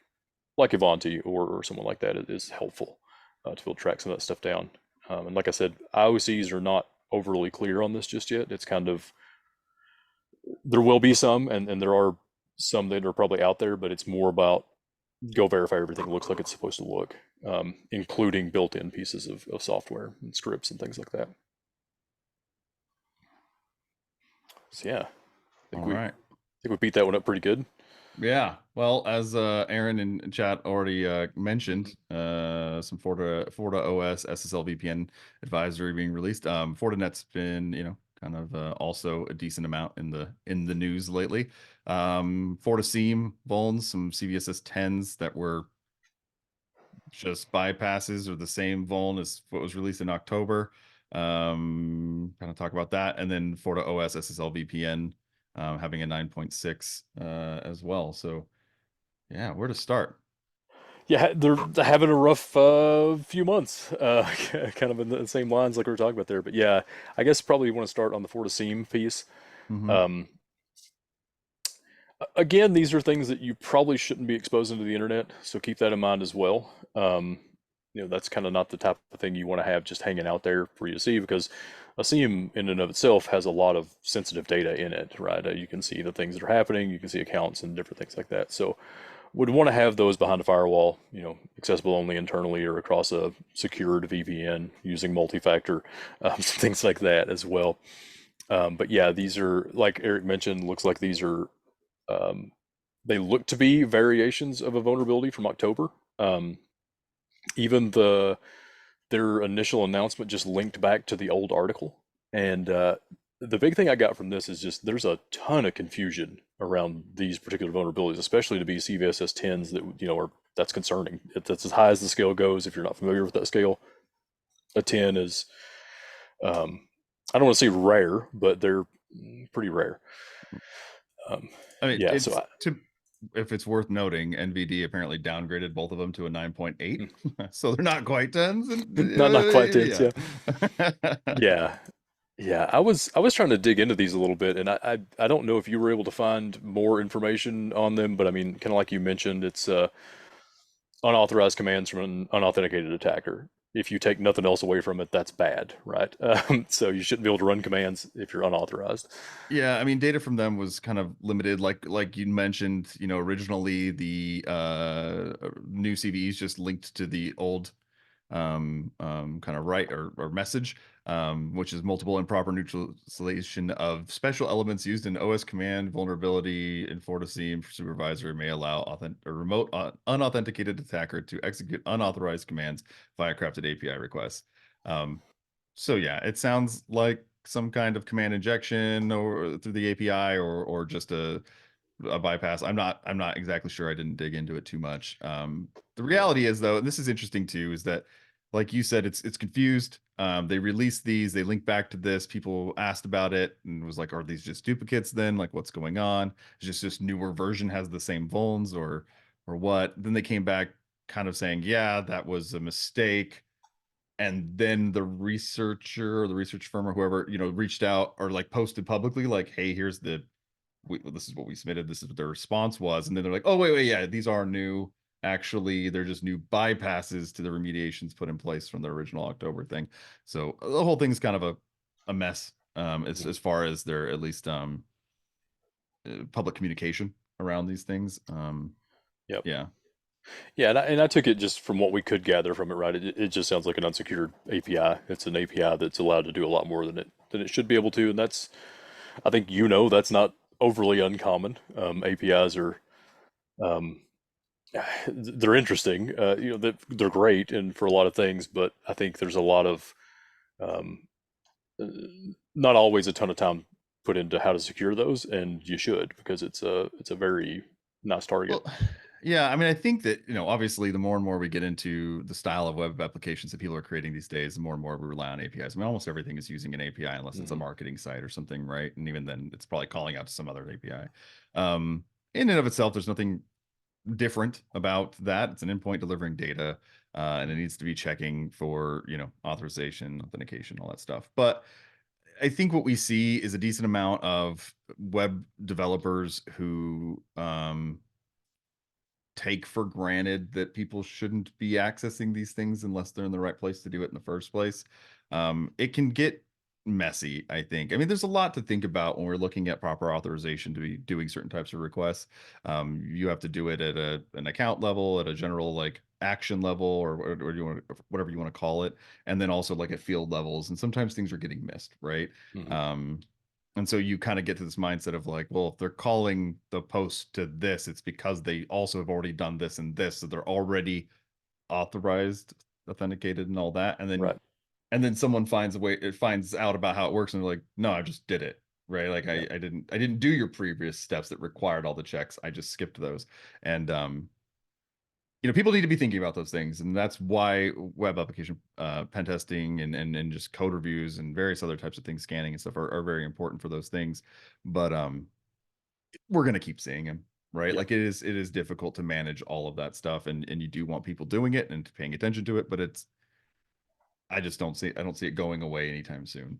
Ivanti or someone like that is helpful to be able to track some of that stuff down. And like I said, IOCs are not overly clear on this just yet. It's kind of, there will be some, and there are some that are probably out there, but it's more about go verify everything looks like it's supposed to look, including built-in pieces of software and scripts and things like that. So yeah, All right. I think we beat that one up pretty good. Yeah. Well, as Aaron in chat already mentioned, some Forta OS SSL VPN advisory being released. Fortinet's been, kind of also a decent amount in the news lately. FortiSIEM vulns, some CVSS 10s that were just bypasses or the same vuln as what was released in October. Kind of talk about that, and then Forta OS SSL VPN having a 9.6 as well. So yeah, where to start? Yeah, they're having a rough few months, kind of in the same lines like we were talking about there. But yeah, I guess probably want to start on the FortiSIEM piece. Mm-hmm. Um, Again, these are things that you probably shouldn't be exposing to the internet, so keep that in mind as well. That's kind of not the type of thing you want to have just hanging out there for you to see, because a SIEM in and of itself has a lot of sensitive data in it, right? You can see the things that are happening, you can see accounts and different things like that. So would want to have those behind a firewall, accessible only internally or across a secured VPN using multi-factor, things like that as well. But yeah, these are, like Eric mentioned, looks like these are um, they look to be variations of a vulnerability from October. Um, Even their initial announcement just linked back to the old article, and the big thing I got from this is just there's a ton of confusion around these particular vulnerabilities, especially to be CVSS 10s that are that's concerning. That's as high as the scale goes. If you're not familiar with that scale, a 10 is I don't want to say rare, but they're pretty rare. Um, I mean, yeah, so it's to if it's worth noting, NVD apparently downgraded both of them to a 9.8, so they're not quite 10s, and not quite 10s, yeah. yeah. Yeah. Yeah, I was trying to dig into these a little bit, and I don't know if you were able to find more information on them, but I mean, kind of like you mentioned, it's unauthorized commands from an unauthenticated attacker. If you take nothing else away from it, that's bad, right? So you shouldn't be able to run commands if you're unauthorized. Yeah, I mean, data from them was kind of limited, like you mentioned, originally the new CVEs just linked to the old kind of write or message, which is multiple improper neutralization of special elements used in OS command vulnerability in FortiSIEM supervisor may allow a remote unauthenticated attacker to execute unauthorized commands via crafted API requests. So yeah, it sounds like some kind of command injection or through the API or just a bypass. I'm not exactly sure. I didn't dig into it too much. The Yeah. reality is though, and this is interesting too, is that like you said, it's confused. They released these, they linked back to this. People asked about it and was like, are these just duplicates then? Like what's going on? Is just newer version has the same vulns or what? Then they came back kind of saying, yeah, that was a mistake. And then the researcher or the research firm or whoever, reached out or like posted publicly, like, hey, here's this is what we submitted. This is what their response was. And then they're like, oh, wait, yeah, these are new. Actually, they're just new bypasses to the remediations put in place from the original October thing. So the whole thing's kind of a mess Mhm. as far as their at least public communication around these things. Yep. Yeah. Yeah, and I took it just from what we could gather from it, right? It just sounds like an unsecured API. It's an API that's allowed to do a lot more than it should be able to, and that's, I think that's not overly uncommon. APIs are um, they're interesting. They're great and for a lot of things, but I think there's a lot of um, uh, not always a ton of time put into how to secure those, and you should, because it's a very nice target. Well, yeah, I mean, I think that, obviously the more and more we get into the style of web applications that people are creating these days, the more and more we rely on APIs. I mean, almost everything is using an API unless it's a Hmm. marketing site or something, right? And even then, it's probably calling out to some other API. In and of itself, there's nothing different about that. It's an endpoint delivering data, and it needs to be checking for, authorization, authentication, all that stuff. But I think what we see is a decent amount of web developers who take for granted that people shouldn't be accessing these things unless they're in the right place to do it in the first place. It can get messy, I think. I mean, there's a lot to think about when we're looking at proper authorization to be doing certain types of requests. You have to do it at an account level, at a general like action level, or you want whatever you want to call it, and then also like at field levels. And sometimes things are getting missed, right? Mhm. Um, and so you kind of get to this mindset of like, well, if they're calling the post to this, it's because they also have already done this and this, so they're already authorized, authenticated, and all that. Right. And then someone finds a way, it finds out about how it works, and they're like, no, I just did it. Right. Like Yeah. I didn't do your previous steps that required all the checks. I just skipped those. And people need to be thinking about those things. And that's why web application pen testing and just code reviews and various other types of things, scanning and stuff are very important for those things. But we're gonna keep seeing them, right? Yeah. Like it is difficult to manage all of that stuff, and you do want people doing it and paying attention to it, but I don't see it going away anytime soon.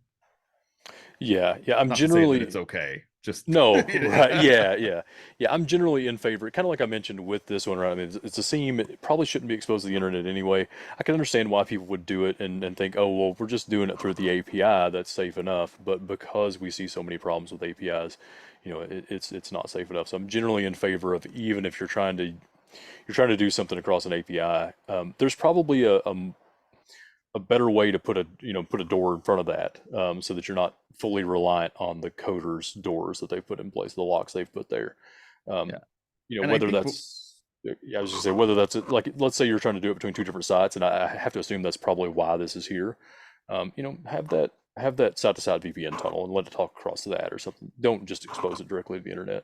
Yeah. Yeah. I'm Not to say that it's generally okay. Just No, right. Yeah, yeah. Yeah, I'm generally in favor, kind of like I mentioned with this one, right? I mean, it's a seam. It probably shouldn't be exposed to the internet anyway. I can understand why people would do it and think, oh, well, we're just doing it through the API. That's safe enough. But because we see so many problems with APIs, it's not safe enough. So I'm generally in favor of, even if you're trying to do something across an API, there's probably a better way to put a door in front of that, so that you're not fully reliant on the coders' doors that they've put in place, the locks they've put there. yeah. Um, And I whether think that's yeah, I was just say whether that's like, let's say you're trying to do it between two different sites, and I have to assume that's probably why this is here. Have that side to side VPN tunnel and let it talk across to that or something. Don't just expose it directly to the internet.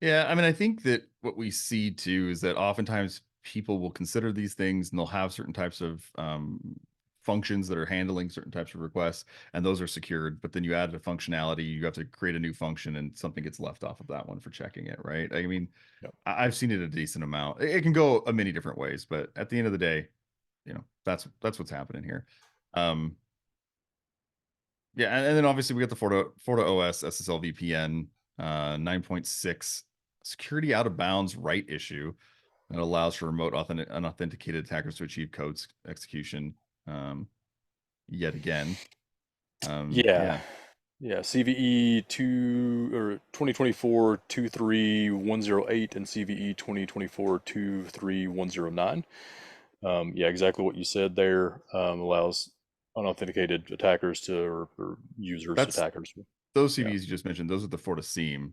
Yeah, I mean, I think that what we see too is that oftentimes people will consider these things and they'll have certain types of functions that are handling certain types of requests, and those are secured. But then you add a functionality, you have to create a new function, and something gets left off of that one for checking it, right? I mean, Yep. I've seen it a decent amount. It can go a many different ways, but at the end of the day, that's what's happening here. Um, yeah, and then obviously we got the FortiOS SSL VPN 9.6 security out of bounds right issue that allows for remote unauthenticated attackers to achieve code execution yet again. Yeah. Yeah, Yeah, CVE 2024 23108 and CVE 2024 23109. Yeah, exactly what you said there. Allows unauthenticated attackers or users, that's attackers. those Yeah. CVs you just mentioned. Those are the FortiSIEM.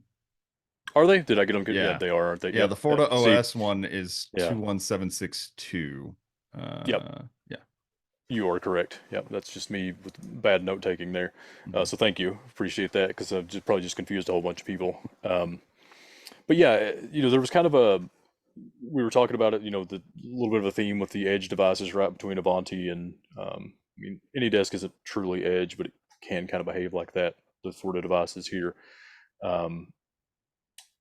Are they? Did I get them good? Yeah, Yeah, they are, aren't they? yeah. Yep. The Yep. See, FortiOS one is yeah. 21762. Yep. Yeah. You are correct. Yep. That's just me with bad note taking there. Mhm. So thank you. Appreciate that, because I've probably just confused a whole bunch of people. But yeah, there was kind of we were talking about it, the little bit of a theme with the edge devices right between Avanti and, I mean, AnyDesk isn't truly edge, but it can kind of behave like that. The Forta devices here. Um,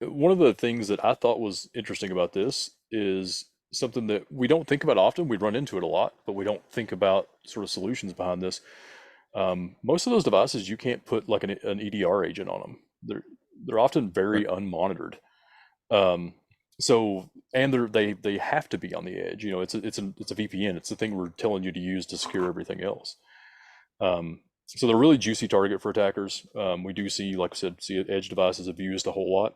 One of the things that I thought was interesting about this is something that we don't think about often. We run into it a lot, but we don't think about sort of solutions behind this. Most of those devices, you can't put like an EDR agent on them. They're often very Correct. unmonitored. Um, and they have to be on the edge. It's a VPN. It's the thing we're telling you to use to secure everything else. So they're a really juicy target for attackers. We do see, like I said, edge devices abused a whole lot.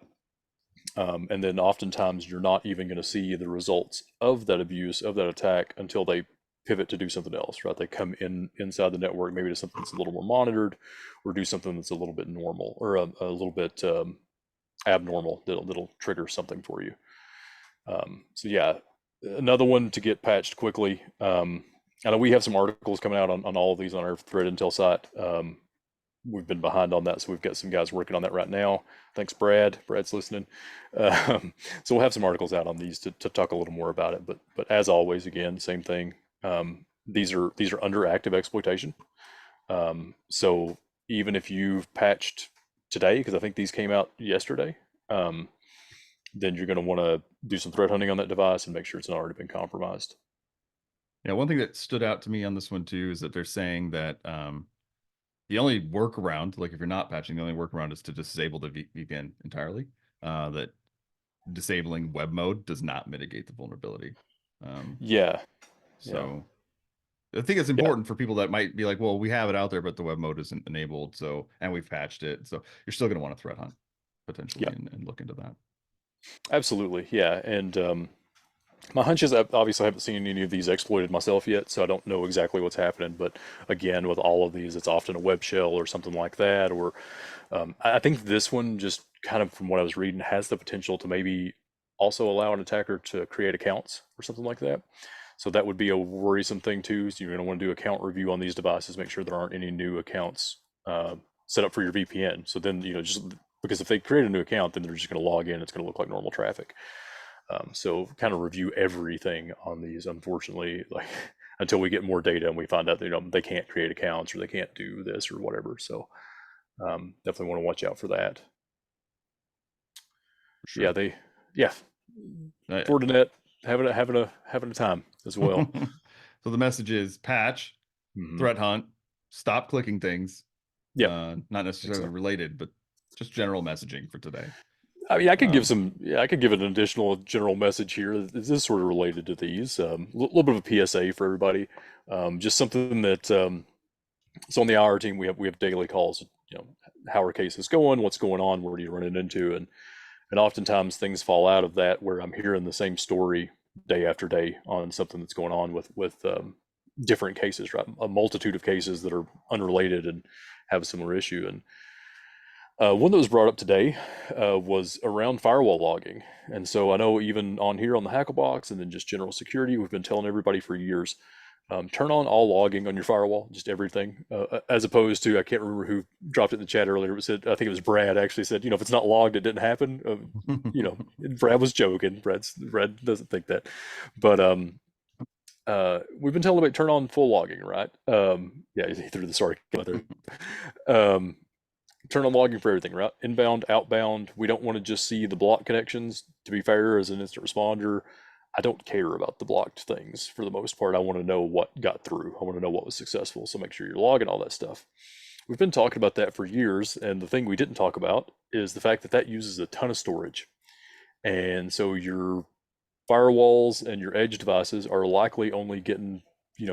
And then oftentimes you're not even going to see the results of that abuse, of that attack, until they pivot to do something else, right? They come inside the network, maybe to something that's a little more monitored, or do something that's a little bit normal, or a little bit abnormal, that'll trigger something for you. So yeah, another one to get patched quickly. I know we have some articles coming out on all of these on our threat intel site. We've been behind on that, so we've got some guys working on that right now. Thanks, Brad. Brad's listening. So we'll have some articles out on these to talk a little more about it. But as always, again, same thing. These are under active exploitation. So even if you've patched today, because I think these came out yesterday, then you're going to want to do some threat hunting on that device and make sure it's not already been compromised. Yeah, one thing that stood out to me on this one too is that they're saying that the only workaround, like if you're not patching, the only workaround is to disable the VPN entirely. That disabling web mode does not mitigate the vulnerability. Um, Yeah, yeah. so I think it's Yeah, important for people that might be like, well, we have it out there, but the web mode isn't enabled. So, and we've patched it. So you're still going to want to threat hunt potentially yeah, and look into that. absolutely. Yeah, and my hunch is, I obviously haven't seen any of these exploited myself yet, so I don't know exactly what's happening. But again, with all of these, it's often a web shell or something like that. Or I think this one, just kind of from what I was reading, has the potential to maybe also allow an attacker to create accounts or something like that. So that would be a worrisome thing too. So you're going to want to do account review on these devices, make sure there aren't any new accounts set up for your VPN. So then, just because if they create a new account, then they're just going to log in. It's going to look like normal traffic. So kind of review everything on these, unfortunately, like until we get more data and we find out that, they can't create accounts or they can't do this or whatever. So definitely want to watch out for that. For Yeah, sure. yeah, Uh, Fortinet having a time as well. so the message is patch, Hmm. threat hunt, stop clicking things. Yeah, Not I think necessarily so. related, but just general messaging for today. I mean, I could give Um, some. Yeah, I could give an additional general message here. This is sort of related to these. A little bit of a PSA for everybody. Just something that. So on the IR team, we have daily calls. How are cases going? What's going on? What are you running into? And oftentimes things fall out of that where I'm hearing the same story day after day on something that's going on with different cases, right? A multitude of cases that are unrelated and have a similar issue. And one that was brought up today was around firewall logging. And so I know even on here on the Hackle Box and then just general security, we've been telling everybody for years, turn on all logging on your firewall, just everything, as opposed to, I can't remember who dropped it in the chat earlier. It said, I think it was Brad actually said, if it's not logged, it didn't happen. Brad was joking. Brad doesn't think that, but we've been telling about turn on full logging, right? Yeah, he threw the sorry out there. Um, turn on logging for everything, right? Inbound, outbound. We don't want to just see the block connections. To be fair, as an instant responder, I don't care about the blocked things for the most part. I want to know what got through. I want to know what was successful. So make sure you're logging all that stuff. We've been talking about that for years. And the thing we didn't talk about is the fact that that uses a ton of storage. And so your firewalls and your edge devices are likely only getting,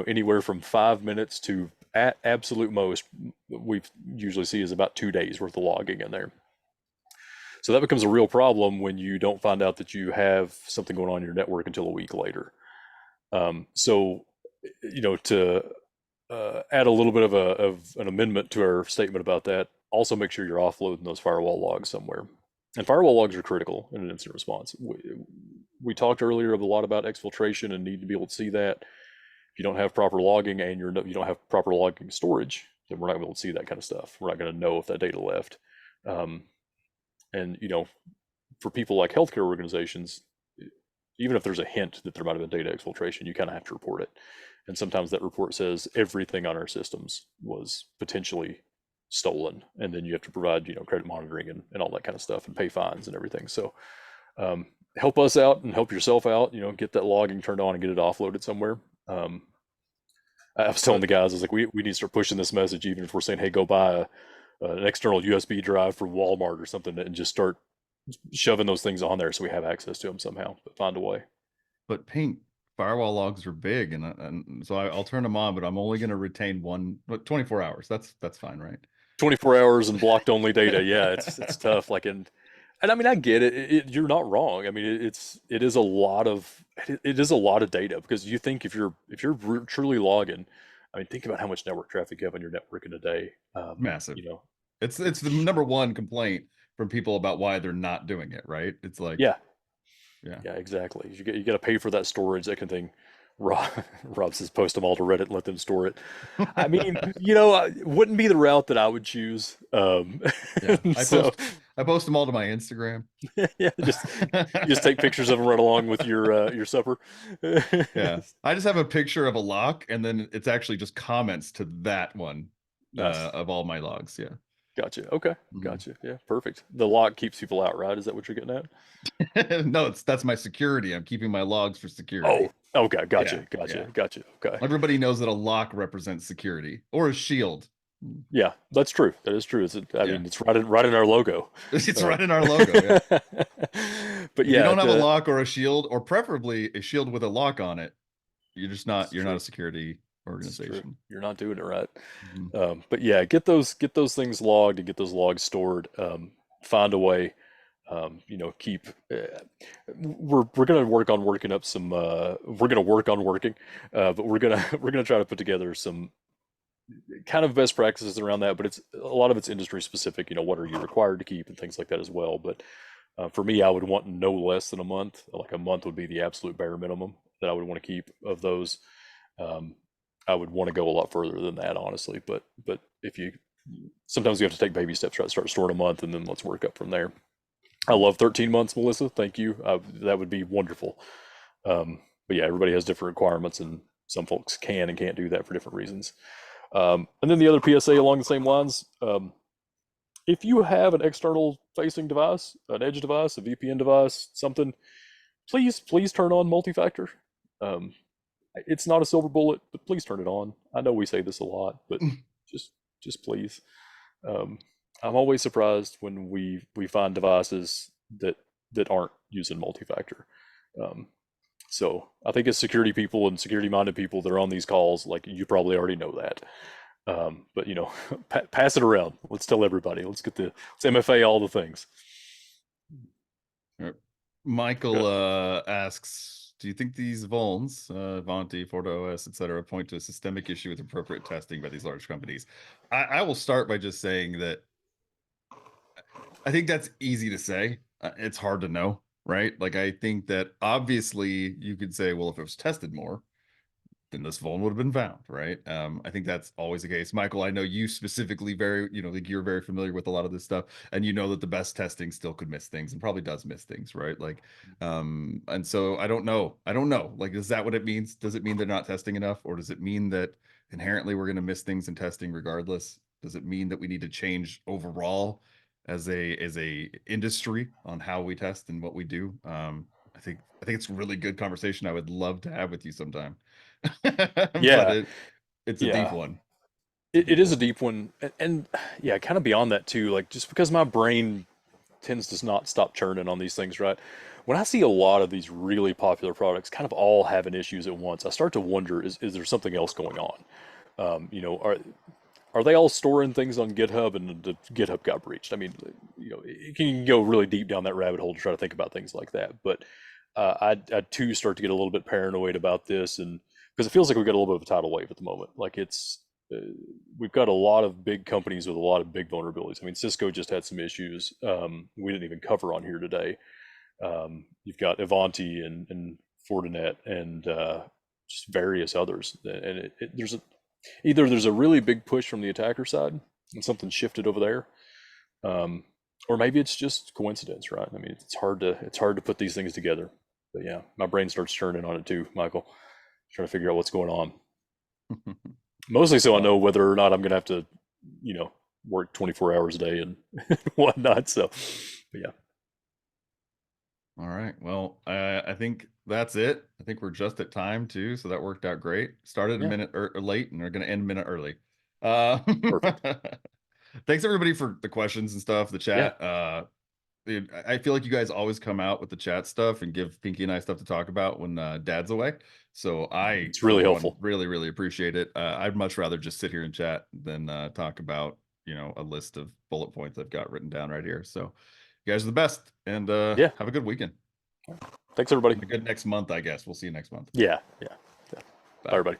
anywhere from 5 minutes to at absolute most, we usually see is about 2 days worth of logging in there. So that becomes a real problem when you don't find out that you have something going on in your network until a week later. So, to add a little bit of an amendment to our statement about that, also make sure you're offloading those firewall logs somewhere. And firewall logs are critical in an incident response. We talked earlier a lot about exfiltration and need to be able to see that. If you don't have proper logging and you don't have proper logging storage, then we're not going to be able to see that kind of stuff. We're not going to know if that data left. Um, and for people like healthcare organizations, even if there's a hint that there might have been data exfiltration, you kind of have to report it. And sometimes that report says everything on our systems was potentially stolen, and then you have to provide credit monitoring and all that kind of stuff and pay fines and everything. So help us out and help yourself out. Get that logging turned on and get it offloaded somewhere. I was telling but the guys, I was like, we need to start pushing this message, even if we're saying, hey, go buy an external USB drive from Walmart or something, and just start shoving those things on there so we have access to them somehow, but find a way. but Pink, firewall logs are big, and so I'll turn them on, but I'm only going to retain one, but 24 hours. That's fine, right? 24 hours and blocked only data. Yeah, it's tough. Like, and I mean, I get it. You're not wrong. I mean, it is a lot of it is a lot of data, because you think if you're truly logging, I mean, think about how much network traffic you have on your network in a day. Massive. You know, It's the number one complaint from people about why they're not doing it, right? It's like, yeah, yeah. yeah, exactly. You got to pay for that storage, that kind of thing. Rob, Rob says post them all to Reddit and let them store it. I mean, it wouldn't be the route that I would choose. Yeah. So I post them all to my Instagram. yeah, you just take pictures of them right along with your supper. Yeah. I just have a picture of a lock, and then it's actually just comments to that one Nice. of all my logs. Yeah. Gotcha. Okay. Mhm. Gotcha. Yeah. Perfect. The lock keeps people out, right? Is that what you're getting at? No, that's my security. I'm keeping my logs for Oh. security. Okay. Yeah. Gotcha. Yeah. Gotcha. Gotcha. Okay. Everybody knows that a lock represents security or a shield. Yeah, that's true. That is true. I Yeah. mean, it's right in our logo. It's Uh, right in our logo. Yeah. but If you yeah, don't have a lock or a shield, or preferably a shield with a lock on it, you're not a security. It's true. organization. You're not doing it right. Mhm. But yeah, get those things logged and get those logs stored. Find a way. Keep. We're gonna work on working up some. We're gonna work on working, but we're gonna we're gonna try to put together some kind of best practices around that. But it's a lot of it's industry specific. What are you required to keep and things like that as well. But for me, I would want no less than a month. Like a month would be the absolute bare minimum that I would want to keep of those. Um, I would want to go a lot further than that, honestly. But if you sometimes you have to take baby steps, right? Start storing a month, and then let's work up from there. I love 13 months, Melissa. Thank you. That would be wonderful. But yeah, everybody has different requirements, and some folks can and can't do that for different reasons. And then the other PSA along the same lines: if you have an external facing device, an edge device, a VPN device, something, please turn on multi-factor. Um, it's not a silver bullet, but please turn it on. I know we say this a lot, but just just please. Um, I'm always surprised when we find devices that aren't using multi-factor. Um, so I think as security people and security-minded people that are on these calls, like you probably already know that. But pass it around. Let's tell everybody. Let's MFA all the things. Michael asks, do you think these vulns, Ivanti, FortiOS, etc., point to a systemic issue with appropriate testing by these large companies? I will start by just saying that I think that's easy to say. It's hard to know, right? Like, I think that obviously you could say, well, if it was tested more, then this vuln would have been found, right? I think that's always the case. Michael, I know you specifically like you're very familiar with a lot of this stuff, and you know that the best testing still could miss things and probably does miss things, right? Like, and so I don't know. I don't know. Like, is that what it means? Does it mean they're not testing enough, or does it mean that inherently we're going to miss things in testing regardless? Does it mean that we need to change overall as a industry on how we test and what we do? I think it's a really good conversation I would love to have with you sometime. But Yeah, it's a deep yeah. one. It's a It deep is a one. deep one, and yeah, kind of beyond that too. Like just because my brain tends to not stop churning on these things, right? When I see a lot of these really popular products kind of all having issues at once, I start to wonder: is there something else going on? Are they all storing things on GitHub and the GitHub got breached? I mean, you can go really deep down that rabbit hole to try to think about things like that. But I too start to get a little bit paranoid about this, and because it feels like we've got a little bit of a tidal wave at the moment. Like uh, we've got a lot of big companies with a lot of big vulnerabilities. I mean, Cisco just had some issues we didn't even cover on here today. You've got Ivanti and Fortinet and just various others, and either there's a really big push from the attacker side and something shifted over there, um, or maybe it's just coincidence, right? I mean, it's hard to put these things together. But yeah, my brain starts churning on it too, Michael, trying to figure out what's going on. Mostly so I Well, know whether or not I'm gonna have to, you know, work 24 hours a day and whatnot. So, but yeah, all right. Well, I think that's it. I think we're just at time too, so that worked out great. Started a yeah, minute late, and we're going to end a minute early. Uh, perfect. Thanks everybody for the questions and stuff, the Yeah, chat. Dude, I feel like you guys always come out with the chat stuff and give Pinky and I stuff to talk about when Dad's away. So I, it's for really one, helpful. really, really appreciate it. I'd much rather just sit here and chat than talk about, a list of bullet points I've got written down right here. So you guys are the best, and Yeah, have a good weekend thanks everybody. and a good next month, I guess. We'll see you next month. Yeah, yeah, yeah. Bye Bye. everybody.